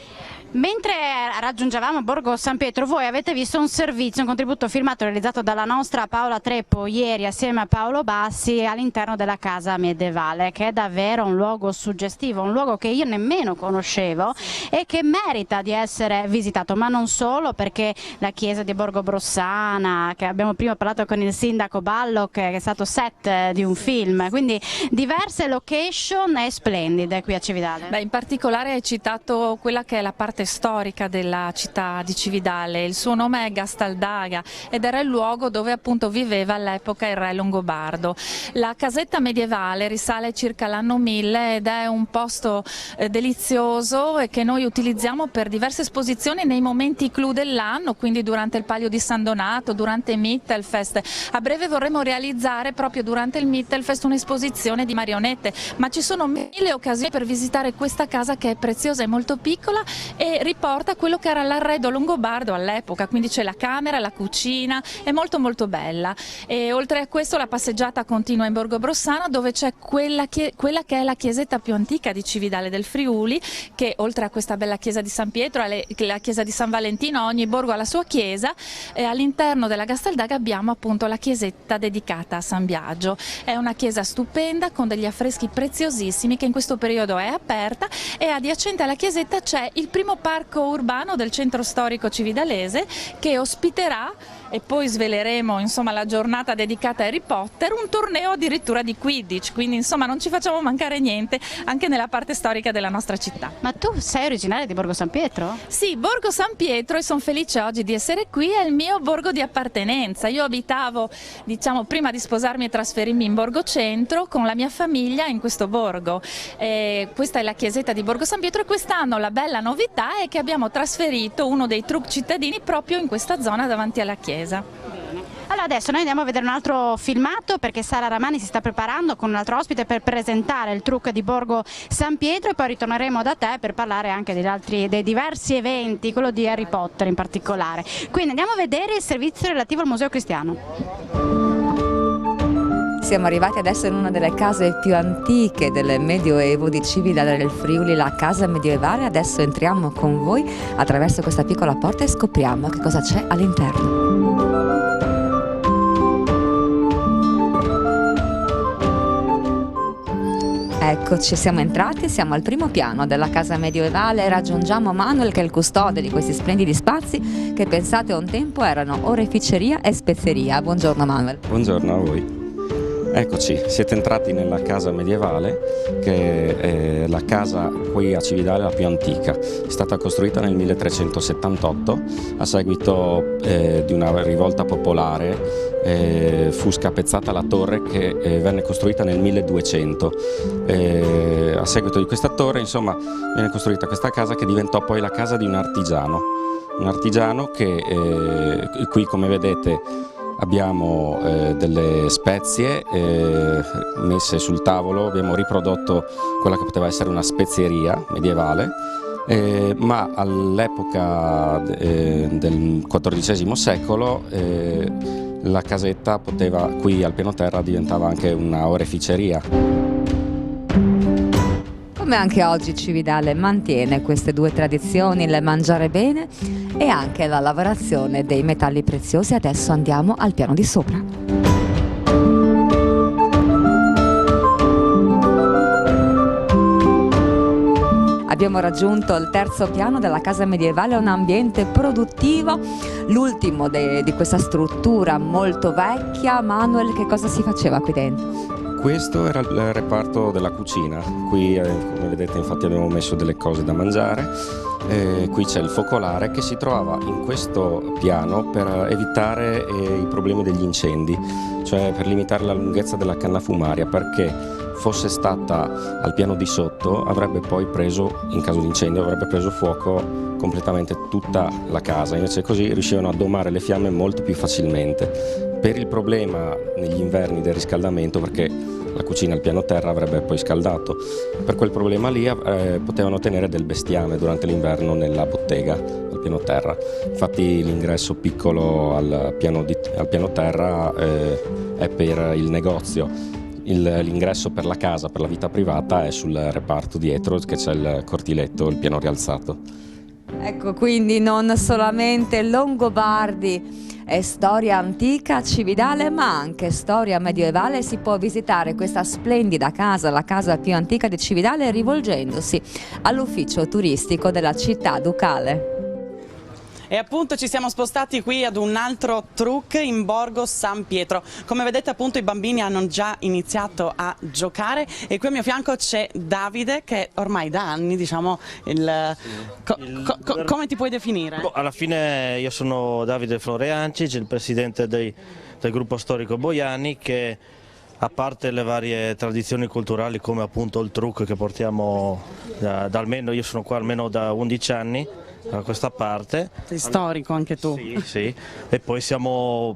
Mentre raggiungevamo Borgo San Pietro, voi avete visto un servizio, un contributo filmato realizzato dalla nostra Paola Treppo ieri assieme a Paolo Bassi all'interno della casa medievale, che è davvero un luogo suggestivo, un luogo che io nemmeno conoscevo e che merita di essere visitato, ma non solo, perché la chiesa di Borgo Brossana, che abbiamo prima parlato con il sindaco Ballock, che è stato set di un film, quindi diverse location e splendide qui a Cividale. Beh, in particolare hai citato quella che è la parte storica della città di Cividale. Il suo nome è Gastaldaga ed era il luogo dove appunto viveva all'epoca il re longobardo. La casetta medievale risale circa all'anno 1000 ed è un posto delizioso e che noi utilizziamo per diverse esposizioni nei momenti clou dell'anno, quindi durante il Palio di San Donato, durante Mittelfest. A breve vorremmo realizzare proprio durante il Mittelfest un'esposizione di marionette, ma ci sono 1000 occasioni per visitare questa casa che è preziosa e molto piccola e riporta quello che era l'arredo longobardo all'epoca, quindi c'è la camera, la cucina, è molto molto bella. E oltre a questo la passeggiata continua in Borgo Brossana, dove c'è quella che è la chiesetta più antica di Cividale del Friuli, che oltre a questa bella chiesa di San Pietro, la chiesa di San Valentino, ogni borgo ha la sua chiesa, e all'interno della Gastaldaga abbiamo appunto la chiesetta dedicata a San Biagio. È una chiesa stupenda con degli affreschi preziosissimi che in questo periodo è aperta, e adiacente alla chiesetta c'è il primo parco urbano del centro storico cividalese che ospiterà, e poi sveleremo insomma la giornata dedicata a Harry Potter, un torneo addirittura di Quidditch, quindi insomma non ci facciamo mancare niente anche nella parte storica della nostra città. Ma tu sei originaria di Borgo San Pietro? Sì, Borgo San Pietro, e sono felice oggi di essere qui, è il mio borgo di appartenenza. Io abitavo, diciamo, prima di sposarmi e trasferirmi in Borgo Centro con la mia famiglia in questo borgo. Questa è la chiesetta di Borgo San Pietro e quest'anno la bella novità è che abbiamo trasferito uno dei trucchi cittadini proprio in questa zona davanti alla chiesa. Allora adesso noi andiamo a vedere un altro filmato, perché Sara Ramani si sta preparando con un altro ospite per presentare il trucco di Borgo San Pietro, e poi ritorneremo da te per parlare anche dei diversi eventi, quello di Harry Potter in particolare. Quindi andiamo a vedere il servizio relativo al Museo Cristiano. Siamo arrivati adesso in una delle case più antiche del Medioevo di Cividale del Friuli, la casa medievale. Adesso entriamo con voi attraverso questa piccola porta e scopriamo che cosa c'è all'interno. Eccoci, siamo entrati, siamo al primo piano della casa medievale e raggiungiamo Manuel, che è il custode di questi splendidi spazi che, pensate, un tempo erano oreficeria e spezieria. Buongiorno Manuel. Buongiorno a voi. Eccoci, siete entrati nella casa medievale, che è la casa qui a Cividale la più antica. È stata costruita nel 1378 a seguito di una rivolta popolare. Fu scapezzata la torre, che venne costruita nel 1200. A seguito di questa torre, insomma, viene costruita questa casa che diventò poi la casa di un artigiano che qui, come vedete, abbiamo delle spezie messe sul tavolo. Abbiamo riprodotto quella che poteva essere una spezieria medievale, ma all'epoca del XIV secolo la casetta qui al piano terra diventava anche una oreficeria. Come anche oggi Cividale mantiene queste due tradizioni, il mangiare bene e anche la lavorazione dei metalli preziosi. Adesso andiamo al piano di sopra. Abbiamo raggiunto il terzo piano della casa medievale, un ambiente produttivo, l'ultimo di questa struttura molto vecchia. Manuel, che cosa si faceva qui dentro? Questo era il reparto della cucina. Qui, come vedete, infatti abbiamo messo delle cose da mangiare. Qui c'è il focolare che si trovava in questo piano per evitare i problemi degli incendi, cioè per limitare la lunghezza della canna fumaria, perché fosse stata al piano di sotto avrebbe poi preso, in caso di incendio, avrebbe preso fuoco completamente tutta la casa, invece così riuscivano a domare le fiamme molto più facilmente. Per il problema negli inverni del riscaldamento, perché la cucina al piano terra avrebbe poi scaldato, per quel problema lì potevano tenere del bestiame durante l'inverno nella bottega al piano terra. Infatti l'ingresso piccolo al piano terra è per il negozio. L'ingresso per la casa, per la vita privata, è sul reparto dietro, che c'è il cortiletto, il piano rialzato. Ecco, quindi non solamente Longobardi e storia antica cividale, ma anche storia medievale. Si può visitare questa splendida casa, la casa più antica di Cividale, rivolgendosi all'ufficio turistico della città ducale. E appunto ci siamo spostati qui ad un altro trucco in Borgo San Pietro. Come vedete appunto i bambini hanno già iniziato a giocare e qui a mio fianco c'è Davide che ormai da anni, diciamo, come ti puoi definire? Alla fine io sono Davide Floreancic, il presidente del gruppo storico Boiani, che a parte le varie tradizioni culturali come appunto il trucco che portiamo io sono qua almeno da 11 anni da questa parte. Sei storico anche tu. Sì, e poi siamo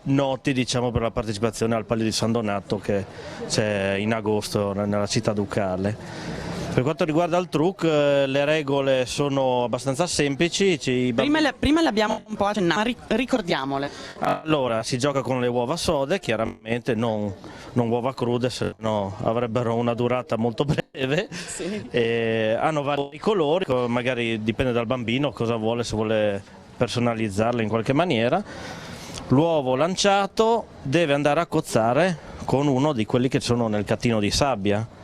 noti, diciamo, per la partecipazione al Palio di San Donato che c'è in agosto nella città ducale. Per quanto riguarda il trucco, le regole sono abbastanza semplici. Prima le abbiamo un po' accennate, ma ricordiamole. Allora, si gioca con le uova sode, chiaramente non uova crude, se no avrebbero una durata molto breve. Sì. Hanno vari colori, magari dipende dal bambino cosa vuole, se vuole personalizzarle in qualche maniera. L'uovo lanciato deve andare a cozzare con uno di quelli che sono nel catino di sabbia.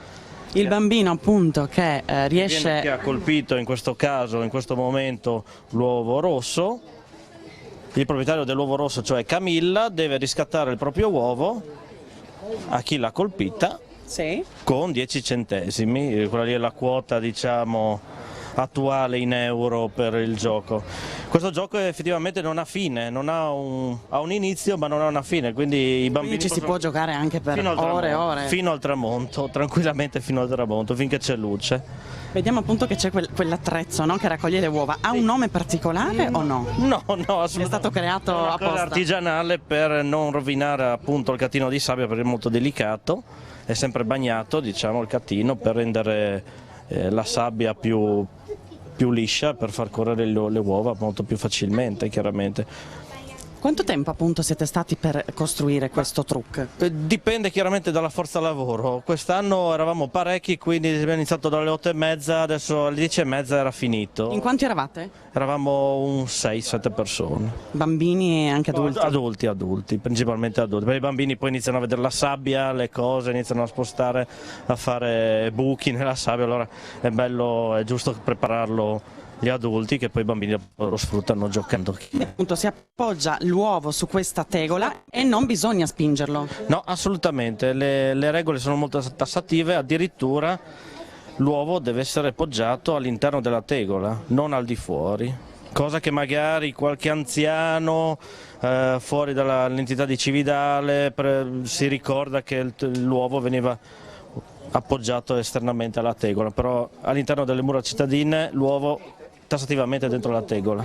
Il bambino appunto che riesce... Che ha colpito in questo caso, in questo momento, l'uovo rosso, il proprietario dell'uovo rosso, cioè Camilla, deve riscattare il proprio uovo a chi l'ha colpita con 10 centesimi, quella lì è la quota, diciamo, attuale in euro per il gioco. Questo gioco effettivamente non ha fine, ha un inizio ma non ha una fine, quindi i bambini ci si può giocare anche per ore e ore. Fino al tramonto, tranquillamente fino al tramonto, finché c'è luce. Vediamo appunto che c'è quell'attrezzo, no, che raccoglie le uova. Ha un nome particolare o no? No, assolutamente. È stato creato apposta. È artigianale per non rovinare appunto il catino di sabbia, perché è molto delicato, è sempre bagnato, diciamo, il catino, per rendere la sabbia più liscia, per far correre le uova molto più facilmente, chiaramente. Quanto tempo appunto siete stati per costruire questo trucco? Dipende chiaramente dalla forza lavoro. Quest'anno eravamo parecchi, quindi abbiamo iniziato dalle 8:30, adesso alle 10:30 era finito. In quanti eravate? Eravamo un 6-7 persone. Bambini e anche adulti? Adulti, principalmente adulti. Perché i bambini poi iniziano a vedere la sabbia, le cose, iniziano a spostare, a fare buchi nella sabbia, allora è giusto prepararlo gli adulti, che poi i bambini lo sfruttano giocando. Appunto si appoggia l'uovo su questa tegola e non bisogna spingerlo. No, assolutamente, le regole sono molto tassative, addirittura l'uovo deve essere poggiato all'interno della tegola, non al di fuori. Cosa che magari qualche anziano fuori dall'entità di Cividale si ricorda che l'uovo veniva appoggiato esternamente alla tegola, però all'interno delle mura cittadine l'uovo tassativamente dentro la tegola.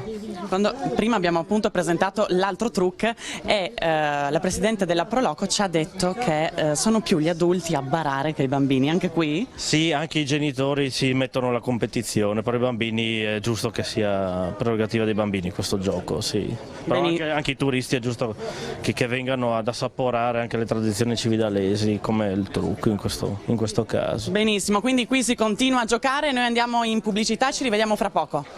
Prima abbiamo appunto presentato l'altro trucco e la presidente della Proloco ci ha detto che sono più gli adulti a barare che i bambini, anche qui? Sì, anche i genitori si mettono alla competizione, per i bambini è giusto che sia prerogativa dei bambini questo gioco, sì. Però anche i turisti è giusto che vengano ad assaporare anche le tradizioni cividalesi, come il trucco in questo caso. Benissimo, quindi qui si continua a giocare, noi andiamo in pubblicità, ci rivediamo fra poco.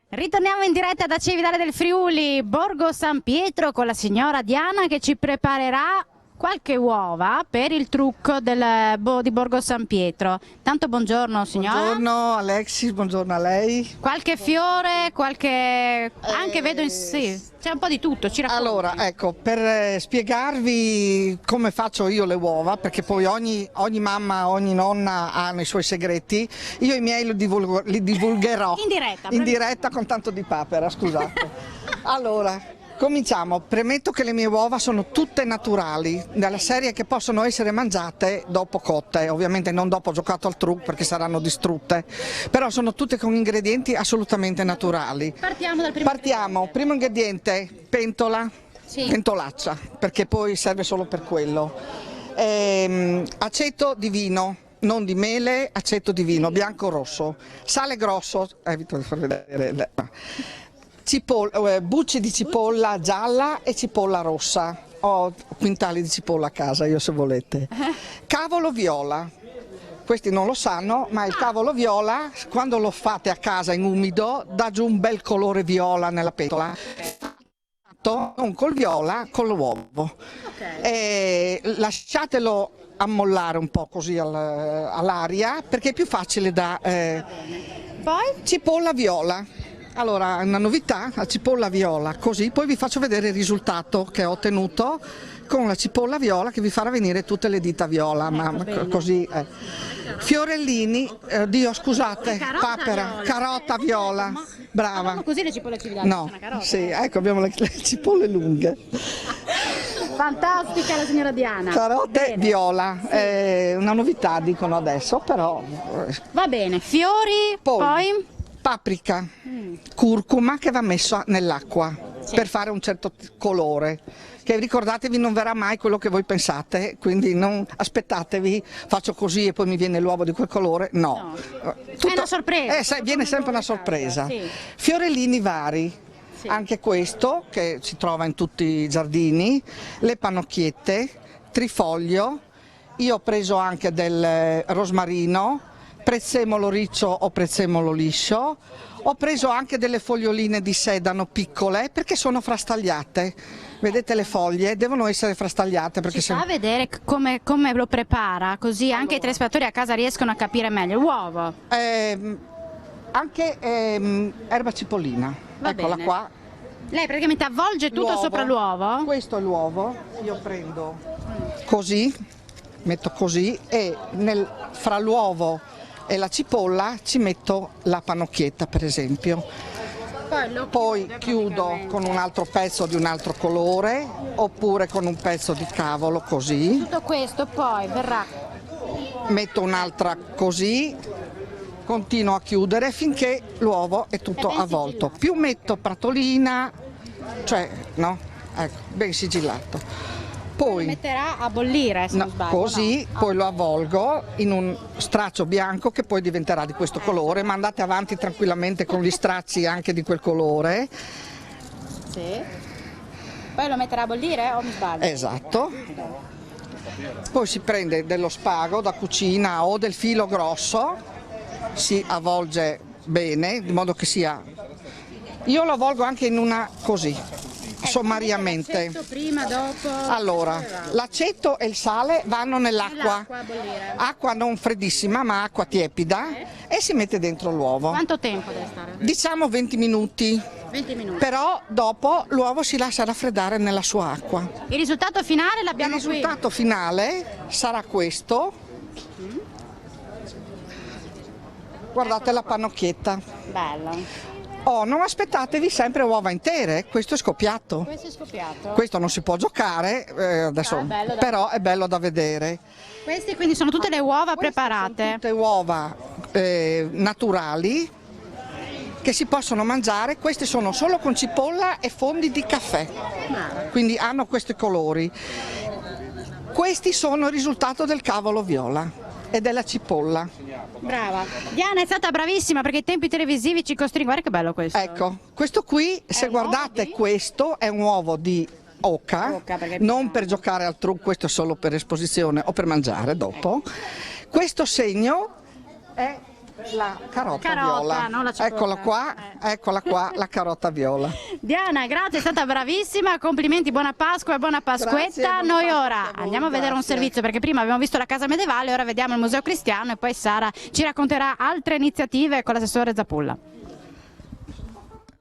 Ritorniamo in diretta da Cividale del Friuli, Borgo San Pietro, con la signora Diana che ci preparerà qualche uova per il trucco di Borgo San Pietro. Tanto buongiorno signora. Buongiorno Alexis, buongiorno a lei. Qualche fiore, anche vedo sì, c'è un po' di tutto, ci racconti. Allora, ecco, per spiegarvi come faccio io le uova, perché poi ogni mamma, ogni nonna ha i suoi segreti, io i miei li divulgherò in diretta con tanto di papera, scusate. Allora, cominciamo. Premetto che le mie uova sono tutte naturali, dalla serie che possono essere mangiate dopo cotte, ovviamente non dopo giocato al trucco perché saranno distrutte, però sono tutte con ingredienti assolutamente naturali. Partiamo dal primo primo ingrediente, pentola, pentolaccia, perché poi serve solo per quello. Aceto di vino, non di mele, aceto di vino, bianco o rosso, sale grosso, evito di far vedere, bucce di cipolla gialla e cipolla rossa, ho quintali di cipolla a casa io se volete, cavolo viola, questi non lo sanno ma il cavolo viola quando lo fate a casa in umido dà giù un bel colore viola nella pentola, non col viola, con l'uovo, lasciatelo ammollare un po' così all'aria perché è più facile da... Poi? Cipolla viola. Allora, una novità, la cipolla viola, così, poi vi faccio vedere il risultato che ho ottenuto con la cipolla viola che vi farà venire tutte le dita viola, ma così. Fiorellini, scusate, papera, carota viola, brava. Così le cipolle cividali no, sì, ecco abbiamo le cipolle lunghe. Fantastica la signora Diana. Carote viola, una novità dicono adesso, però... Va bene, fiori, poi? Paprika, curcuma che va messo nell'acqua per fare un certo colore, che ricordatevi non verrà mai quello che voi pensate, quindi non aspettatevi, faccio così e poi mi viene l'uovo di quel colore, no. È una sorpresa. Viene sempre una sorpresa. Sì. Fiorellini vari, anche questo che si trova in tutti i giardini, le pannocchiette, trifoglio, io ho preso anche del rosmarino, prezzemolo riccio o prezzemolo liscio, ho preso anche delle foglioline di sedano piccole perché sono frastagliate, vedete le foglie devono essere frastagliate perché ci fa a vedere come lo prepara, così anche i telespettatori a casa riescono a capire meglio. L'uovo? Anche erba cipollina, eccola qua. Lei praticamente avvolge tutto sopra l'uovo? Questo è l'uovo, io prendo così, metto così e fra l'uovo e la cipolla ci metto la pannocchietta per esempio, poi chiudo con un altro pezzo di un altro colore oppure con un pezzo di cavolo così, tutto questo poi verrà, metto un'altra così, continuo a chiudere finché l'uovo è tutto avvolto, più metto pratolina, cioè no, ecco, ben sigillato. Poi metterà a bollire se non sbaglio, così poi lo avvolgo in un straccio bianco che poi diventerà di questo colore, ma andate avanti tranquillamente con gli stracci anche di quel colore. Sì. Poi lo metterà a bollire o mi sbaglio? Esatto. Poi si prende dello spago da cucina o del filo grosso, si avvolge bene di modo che sia, io lo avvolgo anche in una così, sommariamente. Prima, dopo? Allora, l'aceto e il sale vanno nell'acqua, acqua non freddissima ma acqua tiepida e si mette dentro l'uovo. Quanto tempo deve stare? Diciamo 20 minuti. 20 minuti. Però dopo l'uovo si lascia raffreddare nella sua acqua. Il risultato finale l'abbiamo qui. Il risultato finale sarà questo. Guardate la pannocchietta. Bella. Non aspettatevi sempre uova intere, questo è scoppiato. Questo è scoppiato. Questo non si può giocare, adesso, però è bello da vedere. Queste quindi sono tutte le uova preparate? Sono tutte uova naturali che si possono mangiare, queste sono solo con cipolla e fondi di caffè, quindi hanno questi colori. Questi sono il risultato del cavolo viola e della cipolla. Brava. Diana è stata bravissima perché i tempi televisivi ci costringono. Guarda che bello questo. Ecco, questo qui, se guardate questo è un uovo di oca non per giocare al trucco, questo è solo per esposizione o per mangiare dopo. Questo segno è La carota Carota, viola. non la cipolla. Eccola qua, la carota viola. Diana, grazie, è stata bravissima, complimenti, buona Pasqua e buona Pasquetta. Grazie, Noi buona ora Pasqua a voi, andiamo a vedere un grazie. servizio, perché prima abbiamo visto la casa medievale, ora vediamo il Museo Cristiano e poi Sara ci racconterà altre iniziative con l'assessore Zapulla.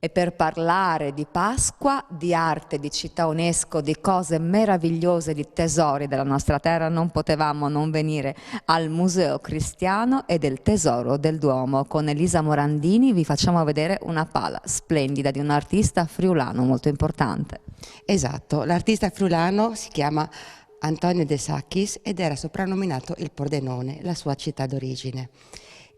E per parlare di Pasqua, di arte, di città UNESCO, di cose meravigliose, di tesori della nostra terra, non potevamo non venire al Museo Cristiano e del Tesoro del Duomo. Con Elisa Morandini vi facciamo vedere una pala splendida di un artista friulano molto importante. Esatto, l'artista friulano si chiama Antonio De Sacchis ed era soprannominato il Pordenone, la sua città d'origine.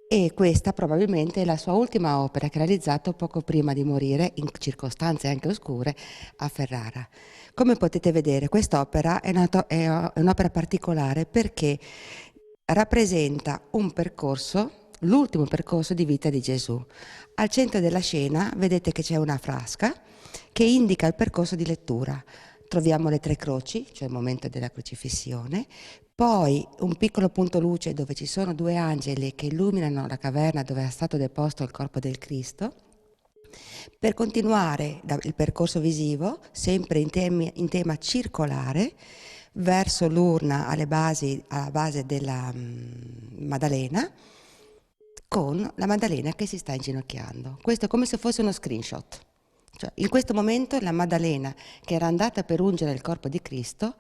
E questa probabilmente è la sua ultima opera che ha realizzato poco prima di morire, in circostanze anche oscure, a Ferrara. Come potete vedere, quest'opera è un'opera particolare perché rappresenta un percorso, l'ultimo percorso di vita di Gesù. Al centro della scena vedete che c'è una frasca che indica il percorso di lettura. Troviamo le 3 croci, cioè il momento della crocifissione, poi un piccolo punto luce dove ci sono 2 angeli che illuminano la caverna dove è stato deposto il corpo del Cristo, per continuare il percorso visivo, sempre in tema circolare, verso l'urna alla base della Maddalena, con la Maddalena che si sta inginocchiando. Questo è come se fosse uno screenshot. Cioè, in questo momento la Maddalena, che era andata per ungere il corpo di Cristo,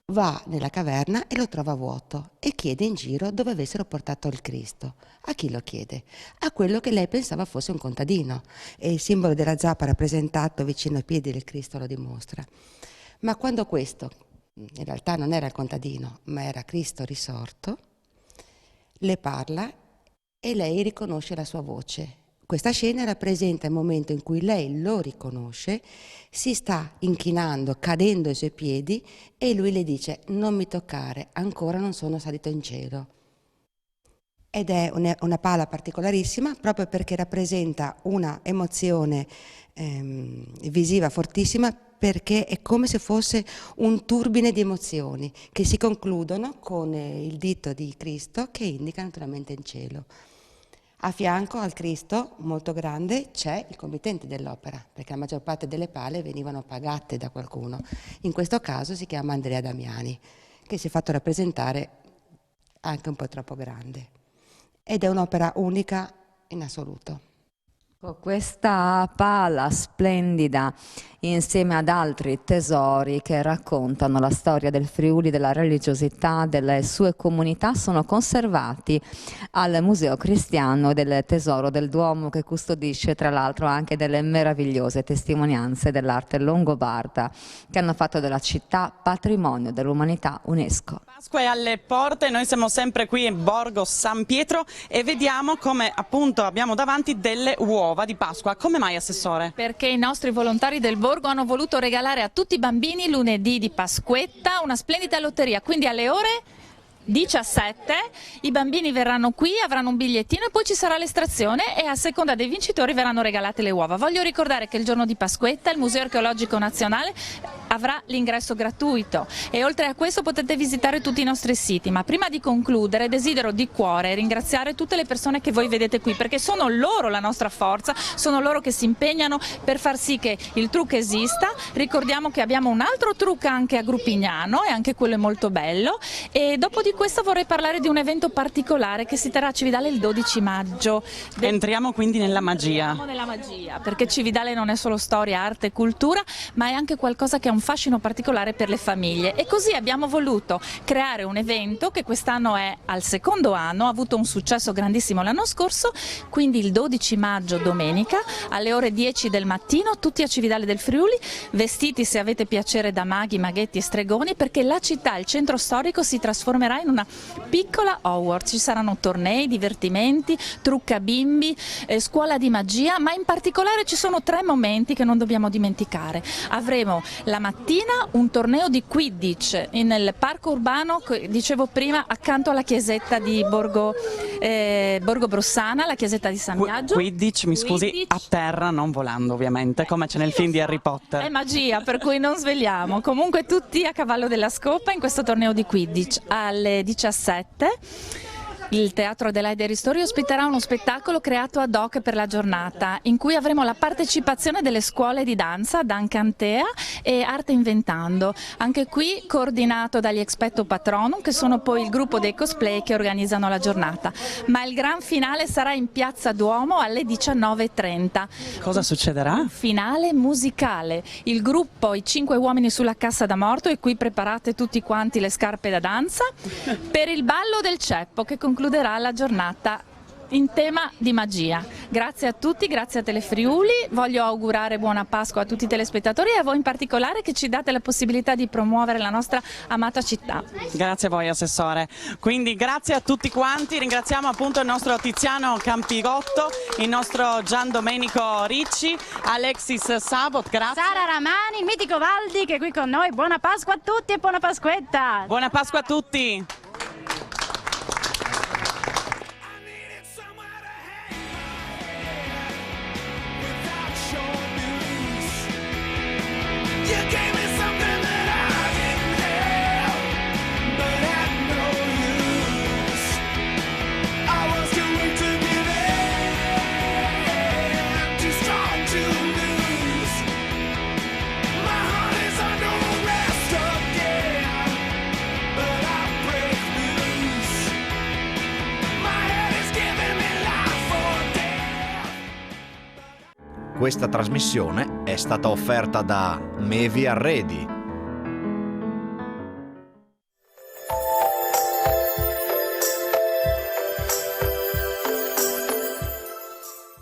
va nella caverna e lo trova vuoto e chiede in giro dove avessero portato il Cristo. A chi lo chiede? A quello che lei pensava fosse un contadino, e il simbolo della zappa rappresentato vicino ai piedi del Cristo lo dimostra. Ma quando questo, in realtà non era il contadino, ma era Cristo risorto, le parla e lei riconosce la sua voce. Questa scena rappresenta il momento in cui lei lo riconosce, si sta inchinando, cadendo ai suoi piedi, e lui le dice: non mi toccare, ancora non sono salito in cielo. Ed è una pala particolarissima proprio perché rappresenta una emozione visiva fortissima, perché è come se fosse un turbine di emozioni che si concludono con il dito di Cristo che indica naturalmente in cielo. A fianco al Cristo, molto grande, c'è il committente dell'opera, perché la maggior parte delle pale venivano pagate da qualcuno. In questo caso si chiama Andrea Damiani, che si è fatto rappresentare anche un po' troppo grande. Ed è un'opera unica in assoluto. Con questa pala splendida, insieme ad altri tesori che raccontano la storia del Friuli, della religiosità, delle sue comunità, sono conservati al Museo Cristiano del Tesoro del Duomo, che custodisce tra l'altro anche delle meravigliose testimonianze dell'arte longobarda che hanno fatto della città patrimonio dell'umanità UNESCO. Pasqua è alle porte, noi siamo sempre qui in Borgo San Pietro e vediamo come appunto abbiamo davanti delle uova di Pasqua. Come mai, Assessore? Perché i nostri volontari del borgo hanno voluto regalare a tutti i bambini lunedì di Pasquetta una splendida lotteria, quindi alle ore 17 i bambini verranno qui, avranno un bigliettino e poi ci sarà l'estrazione e a seconda dei vincitori verranno regalate le uova. Voglio ricordare che il giorno di Pasquetta il Museo Archeologico Nazionale avrà l'ingresso gratuito e oltre a questo potete visitare tutti i nostri siti, ma prima di concludere desidero di cuore ringraziare tutte le persone che voi vedete qui, perché sono loro la nostra forza, sono loro che si impegnano per far sì che il trucco esista. Ricordiamo che abbiamo un altro trucco anche a Gruppignano e anche quello è molto bello, e dopo di questo vorrei parlare di un evento particolare che si terrà a Cividale il 12 maggio. Entriamo quindi nella magia. Entriamo nella magia, perché Cividale non è solo storia, arte e cultura, ma è anche qualcosa che ha un fascino particolare per le famiglie, e così abbiamo voluto creare un evento che quest'anno è al 2° anno, ha avuto un successo grandissimo l'anno scorso, quindi il 12 maggio domenica alle ore 10 del mattino tutti a Cividale del Friuli, vestiti se avete piacere da maghi, maghetti e stregoni, perché la città, il centro storico si trasformerà in una piccola Hogwarts. Ci saranno tornei, divertimenti, trucca bimbi, scuola di magia, ma in particolare ci sono 3 momenti che non dobbiamo dimenticare. Avremo la mattina un torneo di Quidditch nel parco urbano, dicevo prima, accanto alla chiesetta di Borgo Brossana, la chiesetta di San Biagio. Quidditch, mi scusi, a terra, non volando ovviamente, come c'è nel film di Harry Potter. È magia, per cui non svegliamo. Comunque tutti a cavallo della scopa in questo torneo di Quidditch alle 17. Il Teatro Adelaide Ristori ospiterà uno spettacolo creato ad hoc per la giornata, in cui avremo la partecipazione delle scuole di danza Dancantea e Arte Inventando, anche qui coordinato dagli Expecto Patronum, che sono poi il gruppo dei cosplay che organizzano la giornata. Ma il gran finale sarà in Piazza Duomo alle 19:30. Cosa succederà? Finale musicale. Il gruppo I 5 uomini sulla cassa da morto, e qui preparate tutti quanti le scarpe da danza, per il ballo del ceppo che concluderà la giornata in tema di magia. Grazie a tutti, grazie a Telefriuli, voglio augurare buona Pasqua a tutti i telespettatori e a voi in particolare che ci date la possibilità di promuovere la nostra amata città. Grazie a voi Assessore, quindi grazie a tutti quanti, ringraziamo appunto il nostro Tiziano Campigotto, il nostro Gian Domenico Ricci, Alexis Sabot, grazie. Sara Ramani, il mitico Valdi che è qui con noi, buona Pasqua a tutti e buona Pasquetta! Buona Pasqua a tutti! Questa trasmissione è stata offerta da Mevi Arredi,